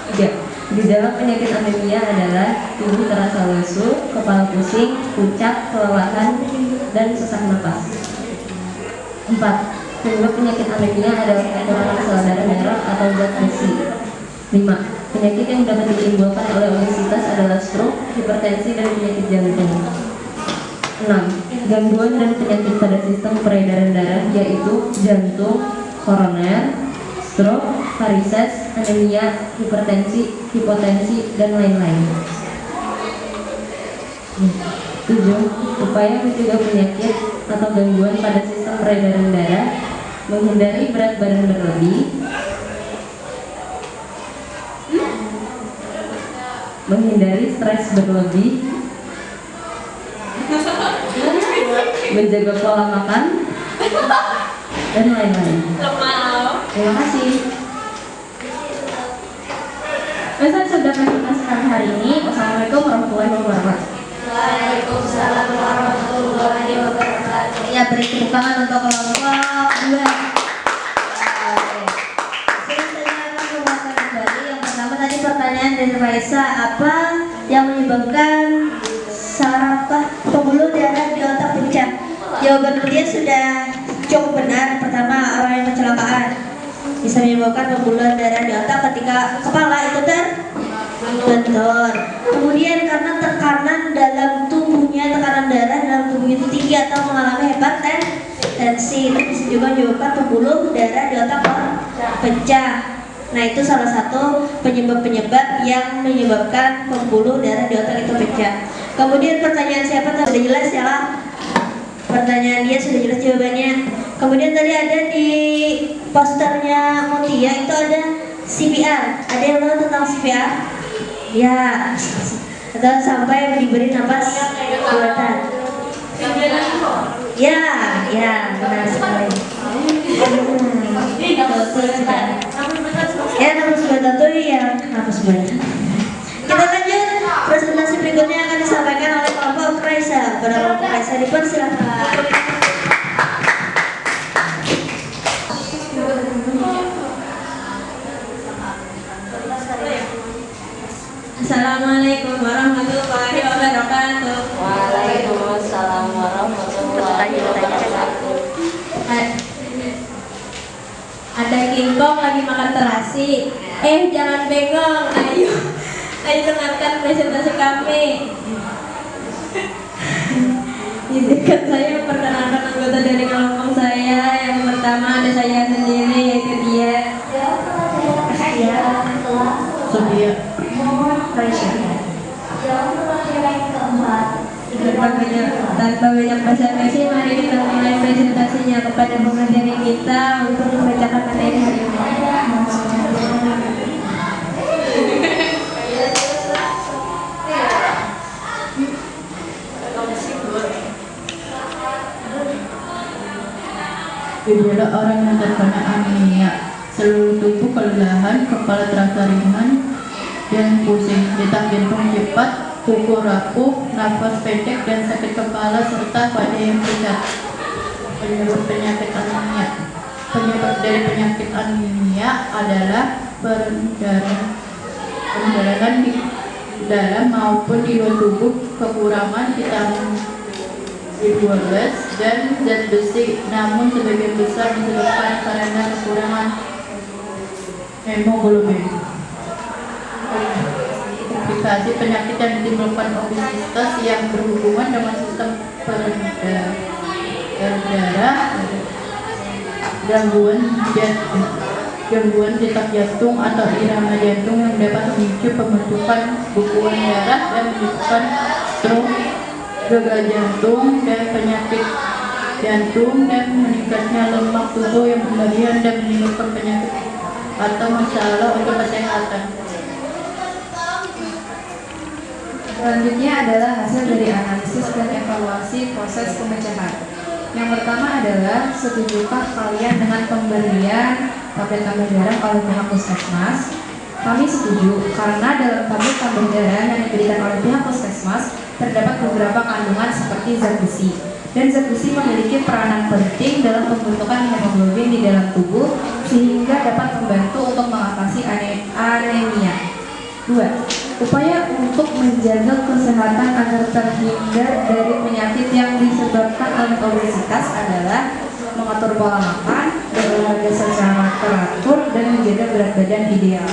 Tiga, gejala penyakit anemia adalah tubuh terasa lesu, kepala pusing, pucat, kelelahan, dan sesak napas. 4. Penyebab penyakit anemia adalah kekurangan sel darah atau zat besi. 5. Penyakit yang dapat ditimbulkan oleh obesitas adalah stroke, hipertensi, dan penyakit jantung. 6. Gangguan dan penyakit pada sistem peredaran darah yaitu jantung, koroner, stroke, varises, anemia, hipertensi, hipotensi, dan lain-lain. 7. Upaya mencegah penyakit atau gangguan pada sistem peredaran darah, menghindari berat badan berlebih, menghindari stres berlebih, menjaga pola makan, dan lain-lain. Terima kasih. Saya sudah presentasikan hari ini. Wassalamualaikum warahmatullahi wabarakatuh. Waalaikumsalam warahmatullahi wabarakatuh. Ya, beri tepuk tangan untuk kelompok 2. Saya akan menguatkan kembali. Yang pertama tadi pertanyaan dari Raisa, apa yang menyebabkan pembuluh darah di otak pecah? Jawaban dia sudah cukup benar. Pertama, orang yang kecelakaan bisa menyebabkan pembuluh darah di otak ketika kepala itu terbentur. Kemudian karena tekanan dalam tubuhnya, tekanan darah dalam tubuh itu tinggi atau mengalami hipertensi, itu bisa juga menyebabkan pembuluh darah di otak pecah. Nah, itu salah satu penyebab-penyebab yang menyebabkan pembuluh darah di otak itu pecah. Kemudian pertanyaan siapa tadi sudah jelas ya Kak? Pertanyaan dia sudah jelas jawabannya. Kemudian tadi ada di posternya Mutia itu ada CPR. Ada yang tahu tentang CPR? Ya, atau sampai diberi napas buatan. Ya, benar sekali. Ya, napas buatan itu yang napas buatan. Kita lanjut, presentasi berikutnya akan disampaikan oleh kelompok Raisa. Pada kelompok Raisa dipersilakan. Assalamualaikum warahmatullahi wabarakatuh. Waalaikumsalam warahmatullahi wabarakatuh. Ada kingkong lagi makan terasi. Jangan bengong. Ayo dengarkan presentasi kami. Izinkan saya memperkenalkan anggota dari kelompok saya. Yang pertama ada saya sendiri, yaitu dia. Sophia. Tanpa banyak basa-basi, mari kita mulai presentasinya kepada pengajar kita untuk membacakan materi hari ini. Gejala orang yang terkena anemia: seluruh tubuh kelelahan, kepala terasa ringan dan pusing, detak jantung cepat, kuku rapuh, nafas pendek dan sakit kepala serta pada yang pusat. Penyebab penyakit anemia: penyebab dari penyakit anemia adalah perdarahan di dalam maupun di luar tubuh, kekurangan vitamin B12 dan zat besi, namun sebagian besar disebabkan karena kekurangan hemoglobin. Komplikasi penyakit yang ditimbulkan obesitas yang berhubungan dengan sistem darah, gangguan detak jantung atau irama jantung yang dapat memicu pembentukan bekuan darah dan menyebabkan stroke, gagal jantung dan penyakit jantung, dan meningkatnya lemak tubuh yang berlebihan dan menyebabkan penyakit atau masalah untuk kesehatan. Selanjutnya adalah hasil dari analisis dan evaluasi proses pemecahan. Yang pertama adalah, setujukah kalian dengan pemberian tablet tambah darah oleh pihak puskesmas? Kami setuju, karena dalam tablet tambah darah yang diberikan oleh pihak puskesmas terdapat beberapa kandungan seperti zat besi. Dan zat besi memiliki peranan penting dalam pembentukan hemoglobin di dalam tubuh, sehingga dapat membantu untuk mengatasi anemia. 2. Upaya untuk menjaga kesehatan agar terhindar dari penyakit yang disebabkan oleh obesitas adalah mengatur pola makan, berolahraga secara teratur, dan menjaga berat badan ideal.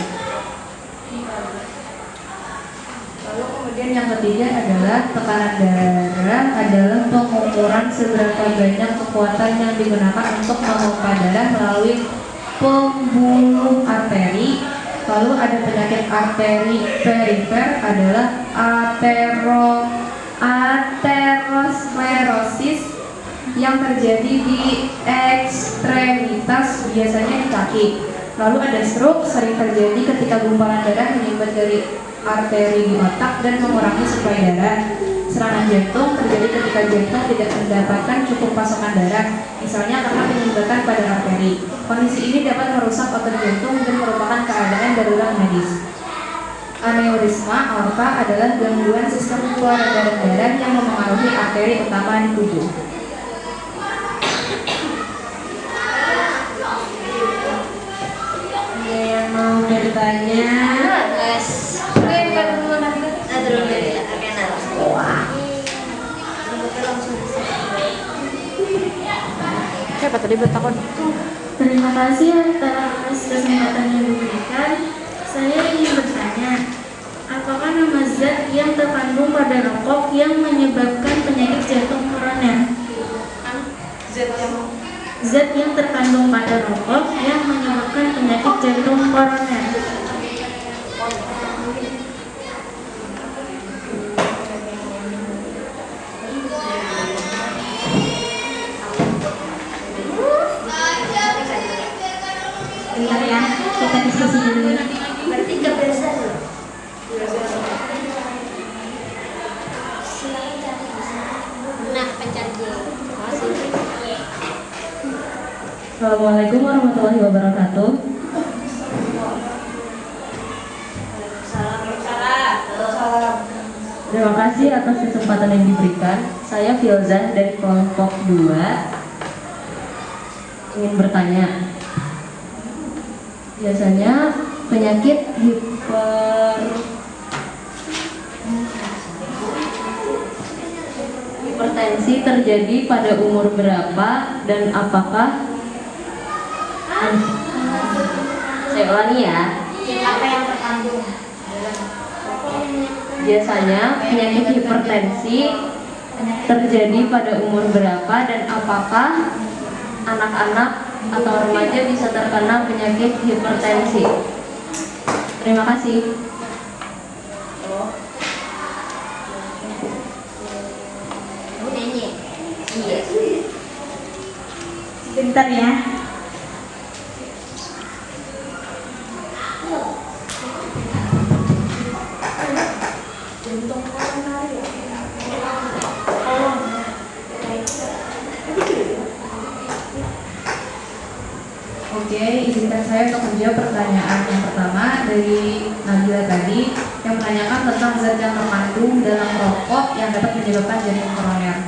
Lalu kemudian yang ketiga adalah tekanan darah adalah pengukuran seberapa banyak kekuatan yang digunakan untuk memompa darah melalui pembuluh arteri. Lalu ada penyakit arteri perifer adalah aterosklerosis yang terjadi di ekstremitas, biasanya di kaki. Lalu ada stroke, sering terjadi ketika gumpalan darah menyumbat dari arteri di otak dan mengurangi suplai darah. Serangan jantung terjadi ketika jantung tidak mendapatkan cukup pasokan darah, misalnya karena penyumbatan pada arteri. Kondisi ini dapat merusak otot jantung dan merupakan keadaan darurat medis. Aneurisma aorta adalah gangguan sistem peredaran darah yang memengaruhi arteri utama di tubuh. Ada yang mau bertanya? Siapa tadi bertakon? Terima kasih atas kesempatan yang diberikan. Saya ingin bertanya, apakah nama zat yang terkandung pada rokok yang menyebabkan penyakit jantung koroner? zat yang terkandung pada rokok yang menyebabkan penyakit jantung koroner. Bentar ya, kita diskusi dulu. Berarti kebiasaan loh. Nah, pencet J. Assalamualaikum warahmatullahi wabarakatuh. Terima kasih atas kesempatan yang diberikan. Saya Filzah dari kelompok 2 ingin bertanya. Biasanya penyakit hipertensi terjadi pada umur berapa dan apakah saya ulangi ya. Apa yang terkandung? Biasanya penyakit hipertensi terjadi pada umur berapa dan apakah anak-anak atau remaja bisa terkena penyakit hipertensi? Terima kasih. Bentar ya. Oke, izinkan saya untuk menjawab pertanyaan yang pertama dari Nabila tadi yang menanyakan tentang zat yang terkandung dalam rokok yang dapat menyebabkan jantung koroner.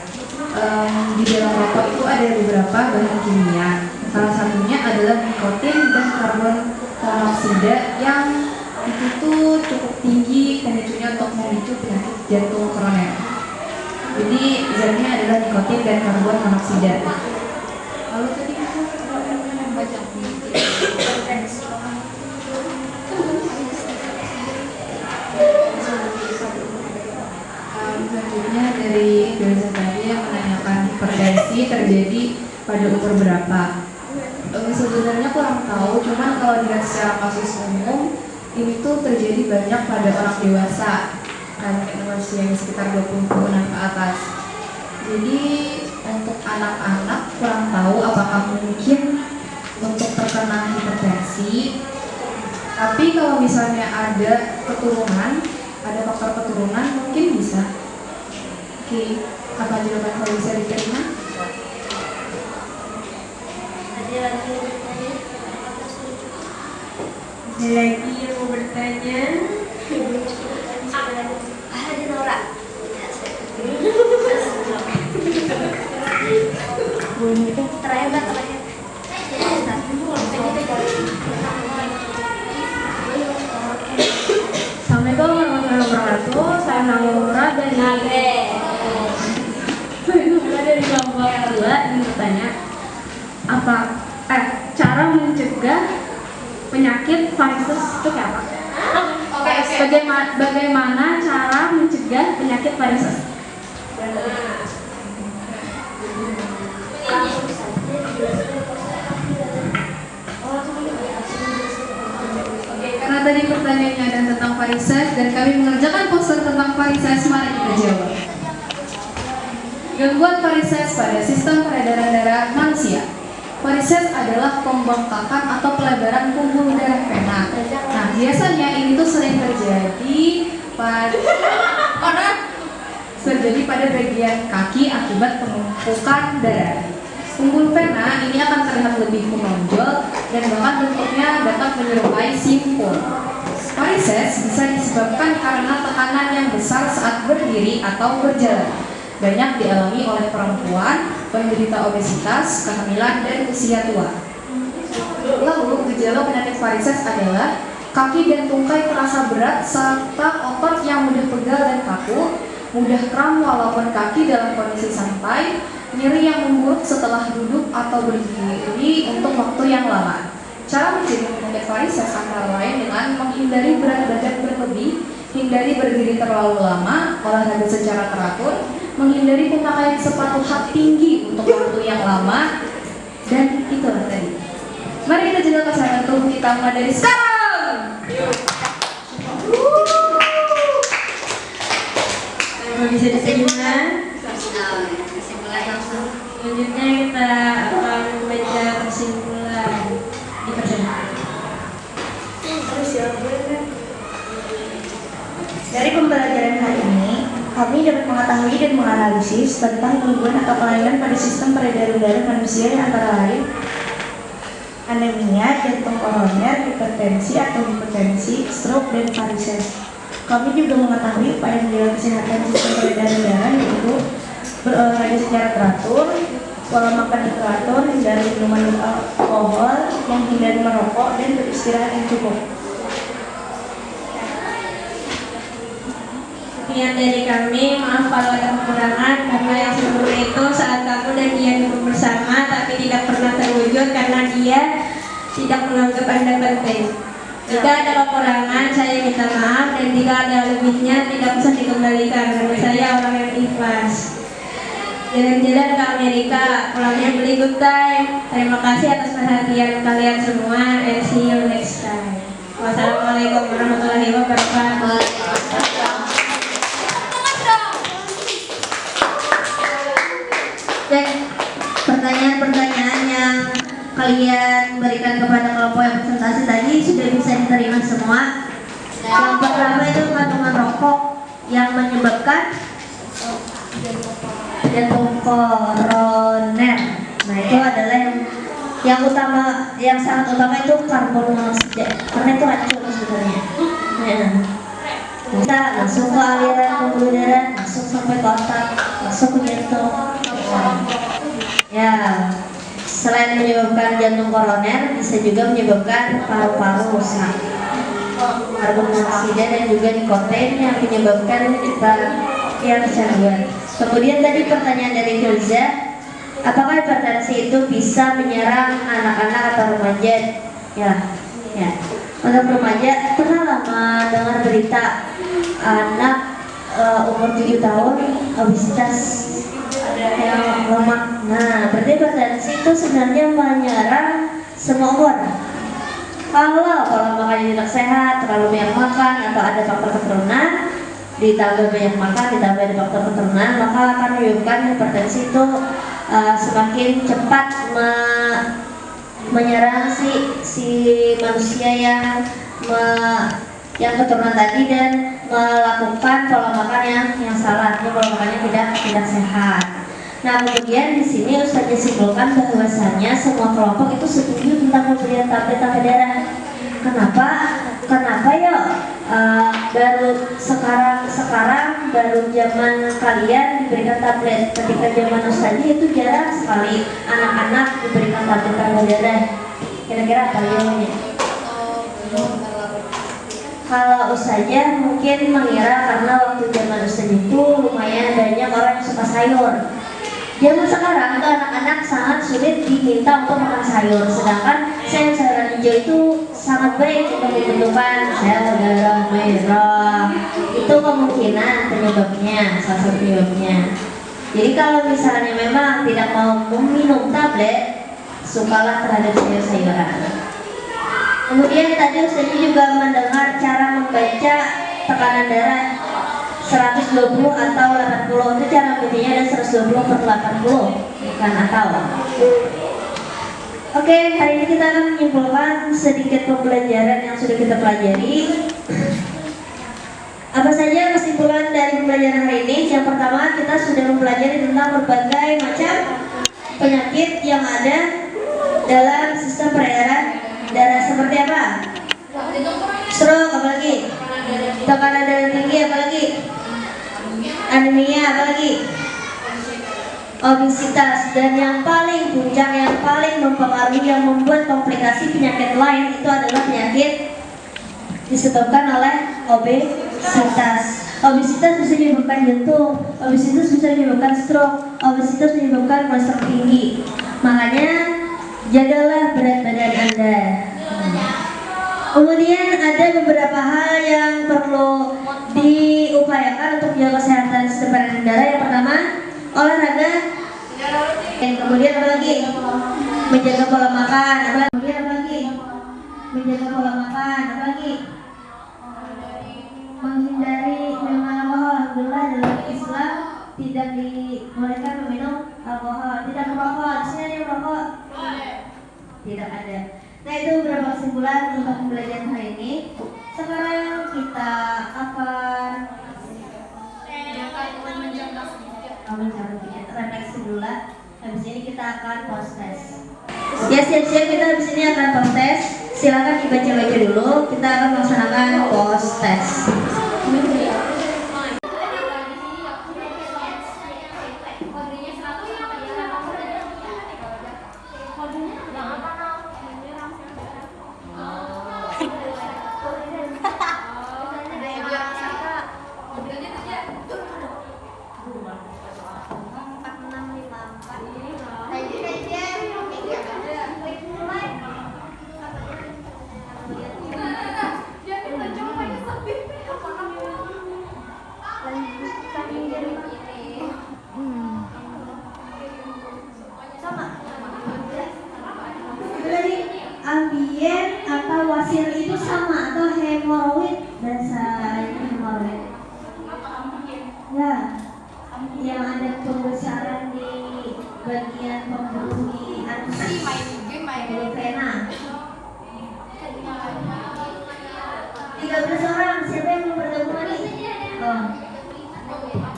Di dalam rokok itu ada beberapa bahan kimia. Salah satunya adalah nikotin dan karbon monoksida yang itu tuh cukup tinggi pemicunya untuk memicu penyakit jantung koroner. Jadi zatnya adalah nikotin dan karbon monoksida. Lalu tadi baca selanjutnya dari Filzah tadi yang menanyakan hipertensi terjadi pada umur berapa. Sebenarnya kurang tahu, cuman kalau dilihat secara kasus umum ini tuh terjadi banyak pada orang dewasa kan usia sekitar 20 tahunan ke atas. Jadi untuk anak-anak kurang tahu apakah mungkin untuk terkena hipertensi. Tapi kalau misalnya ada keturunan, ada faktor keturunan mungkin bisa. Oke, apa jawaban kalau bisa diterima? Ada lagi yang mau bertanya? Ada Nora. Terakhir Mbak, terakhir. Assalamualaikum warahmatullahi wabarakatuh. Saya Nora dari kelompok 2 ingin bertanya cara mencegah penyakit varises itu kayak apa? Bagaimana cara mencegah penyakit varises? Karena tadi pertanyaannya ada tentang varises dan kami mengerjakan poster tentang varises, mari kita jawab. Gangguan varises pada sistem peredaran darah manusia. Varises adalah pembengkakan atau pelebaran pembuluh darah vena. Nah, biasanya ini tuh sering terjadi pada bagian kaki akibat penumpukan darah. Pembuluh vena ini akan terlihat lebih menonjol dan bahkan bentuknya dapat menyerupai simpul. Varises bisa disebabkan karena tekanan yang besar saat berdiri atau berjalan. Banyak dialami oleh perempuan, penderita obesitas, kehamilan, dan usia tua. Lalu, gejala penyakit varises adalah kaki dan tungkai terasa berat serta otot yang mudah pegal dan kaku, mudah kram walaupun kaki dalam kondisi santai, nyeri yang memburuk setelah duduk atau berdiri untuk waktu yang lama. Cara mencegah penyakit varises antara lain dengan menghindari berat badan berlebih, hindari berdiri terlalu lama, olahraga secara teratur, menghindari pemakaian sepatu hak tinggi untuk waktu yang lama, Dan itulah tadi. Mari kita jaga kesehatan tubuh kita mulai dari sekarang. Bisa diterima. Kesimpulan langsung. Selanjutnya kita akan membaca kesimpulan. Dipersilakan. Dari pembelajaran hari ini, kami dapat mengetahui dan menganalisis tentang gangguan atau kelainan pada sistem peredaran darah manusia yang antara lain anemia, jantung koroner, hipertensi atau hipertensi, stroke, dan varises. Kami juga mengetahui upaya menjaga kesehatan sistem peredaran darah yaitu berolahraga secara teratur, pola makan yang teratur, hindari minuman alkohol, menghindari merokok, dan beristirahat yang cukup. Sekian dari kami, maaf kalau ada kekurangan karena yang sebelumnya itu saat kamu dan dia duduk bersama tapi tidak pernah terwujud karena dia tidak menganggap Anda penting. Jika ada kekurangan, saya minta maaf, dan jika ada lebihnya tidak bisa dikembalikan karena saya orang yang ikhlas. Jalan-jalan ke Amerika, pulangnya beli good time. Terima kasih atas perhatian kalian semua, and see you next time. Wassalamualaikum warahmatullahi wabarakatuh. Dan pertanyaan-pertanyaan yang kalian berikan kepada kelompok yang presentasi tadi sudah bisa diterima semua. Yang pertama itu kandungan rokok yang menyebabkan jantung koroner. Nah itu adalah yang utama, yang sangat utama itu karbon monoksida karena itu racun sebenarnya. Nah, kita masuk ke aliran pembuluh darah, masuk sampai ke otak, masuk ke jantung. Ya, selain menyebabkan jantung koroner, bisa juga menyebabkan paru-paru rusak. Karbon monoksida dan juga nikotin yang menyebabkan kita yang kecanduan. Kemudian tadi pertanyaan dari Hilza, apakah hipertensi itu bisa menyerang anak-anak atau remaja? Ya. Untuk remaja, pernah lama dengar berita anak umur 7 tahun obesitas yang lemak. Nah, berarti hipertensi itu sebenarnya menyerang semua umur. Kalau pola makannya tidak sehat, terlalu banyak makan, atau ada faktor keturunan, ditambah banyak makan, ditambah ada faktor keturunan, maka akan menyebabkan hipertensi itu semakin cepat menyerang si manusia yang keturunan tadi dan melakukan pola makan yang salah, pola makannya tidak sehat. Nah, kemudian di sini Ustazah simpulkan bahwasanya semua kelompok itu setuju tentang pemberian tablet tambah darah. Kenapa ya? Baru sekarang baru zaman kalian diberikan tablet. Ketika zaman Ustazah itu jarang sekali anak-anak diberikan tablet tambah darah. Kira-kira apa ya? Kalau Ustazah mungkin mengira karena waktu zaman Ustazah itu lumayan banyak orang yang suka sayur. Zaman sekarang itu anak-anak sangat sulit diminta untuk makan sayur, sedangkan sayur-sayuran hijau itu sangat baik untuk pembentukan sel darah merah. Itu kemungkinan penyebabnya, salah satu penyebabnya. Jadi kalau misalnya memang tidak mau meminum tablet, sukalah terhadap sayur-sayuran. Kemudian tadi Ustazah juga mendengar cara membaca tekanan darah 120 atau 80. Itu cara bacanya ada 120 per 80, bukan atau. Oke, hari ini kita akan menyimpulkan sedikit pembelajaran yang sudah kita pelajari. Apa saja kesimpulan dari pembelajaran hari ini? Yang pertama, kita sudah mempelajari tentang berbagai macam penyakit yang ada dalam sistem peredaran darah. Seperti apa? Stroke, apalagi? Tekanan darah tinggi, apalagi? Anemia, apalagi? Obesitas. Dan yang paling puncak, yang paling mempengaruhi, yang membuat komplikasi penyakit lain itu adalah penyakit disebabkan oleh obesitas. Obesitas bisa menyebabkan jantung, obesitas bisa menyebabkan stroke, obesitas menyebabkan kolesterol tinggi. Makanya jagalah berat badan Anda. Kemudian ada beberapa hal yang perlu diupayakan untuk menjaga kesehatan sistem peredaran darah. Yang pertama, olahraga. Dan kemudian apa lagi? menjaga pola makan, apa lagi? Menjaga pola makan, apa lagi? Menghindari minum alkohol. Alhamdulillah dalam Islam tidak dibolehkan meminum alkohol, tidak merokok. Di sini ada yang merokok? Tidak ada. Nah, itu beberapa kesimpulan untuk pembelajaran hari ini. Sekarang kita akan refleksi dulu lah. Habis ini kita akan post test. Ya, siap-siap, kita habis ini akan post test. Silakan dibaca-baca dulu. Kita akan melaksanakan post test. Ambien atau wasir itu sama atau hemoroid, bahasa hemoroid ya, yang ada pembesaran di bagian pembuluh di anus pembuluh vena. 13 orang, siapa yang belum bergabung lagi? Oh,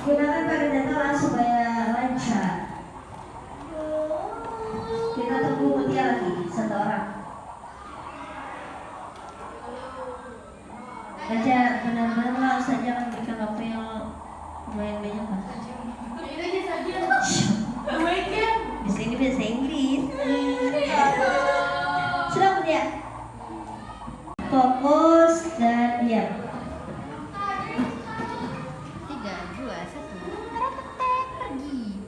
gunakan parameter supaya lancar. Kita tunggu Mutia lagi, 1 orang. Baca benar-benar lah, saja akan berikan waktu yang lumayan banyak lah. Bisa ini bahasa Inggris. Sudah Mutia. Fokus dan diam. 3, 2, 1. Pergi.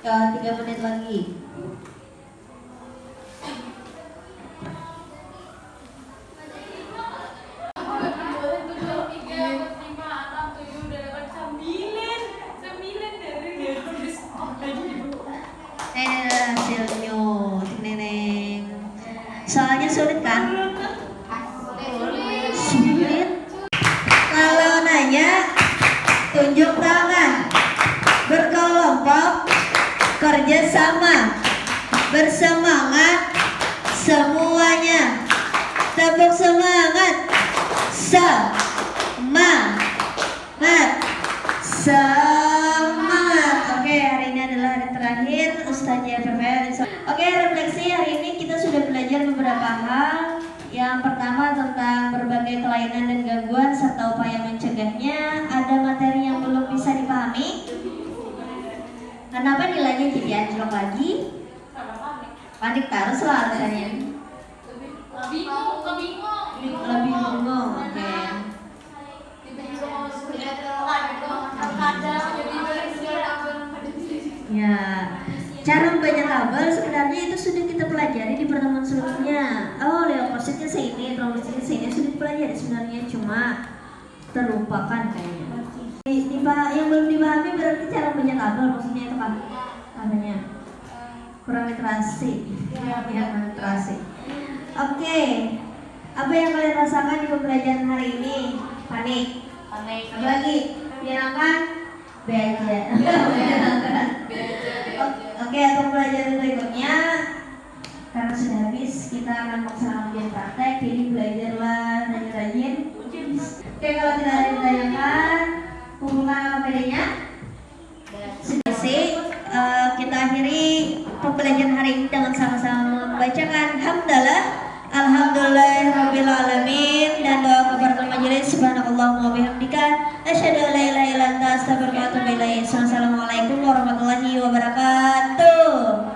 Ya, 3 menit lagi. Hasilnya, Neneng. Soalnya sulit kan? Sulit. Kalau nanya, tunjuk tangan. Berkelompok, kerja sama, bersemangat, semuanya. Tepuk semangat. Semangat. Oke, hari ini adalah hari terakhir Ustazah PPL. Oke, refleksi hari ini kita sudah belajar beberapa hal. Yang pertama tentang berbagai kelainan dan gangguan serta upaya mencegahnya. Ada materi yang belum bisa dipahami? Kenapa nilainya jadi anjlok lagi? Panik terus lah alasannya. Lebih bingung. Oke. Ya, cara membaca tabel sebenarnya itu sudah kita pelajari di pertemuan sebelumnya. Oh, leukosit ini, trombositnya ini sudah dipelajari sebenarnya, cuma terlupakan kayaknya. Yang belum dipahami berarti cara membaca tabel, maksudnya itu kan? apanya? Kurang literasi. Ya, literasi. Oke. Apa yang kalian rasakan di pembelajaran hari ini? Panik. Apa lagi? Menyenangkan? B aja. Oke, untuk pembelajaran berikutnya karena sudah habis, kita akan melaksanakan ujian praktek. Jadi belajarlah rajin-rajin. Oke, kalau tidak ada yang ditanyakan, hubungan PD-nya sudah sih. Kita akhiri pembelajaran hari ini dengan sama-sama membacakan hamdalah, alhamdulillahirabbil alamin, dan doa kafaratul majelis. Subhanakallahumma wa bihamdika asyhadu an la ilaha illa anta astaghfiruka wa atubu ilaik. Wassalamualaikum warahmatullahi wabarakatuh.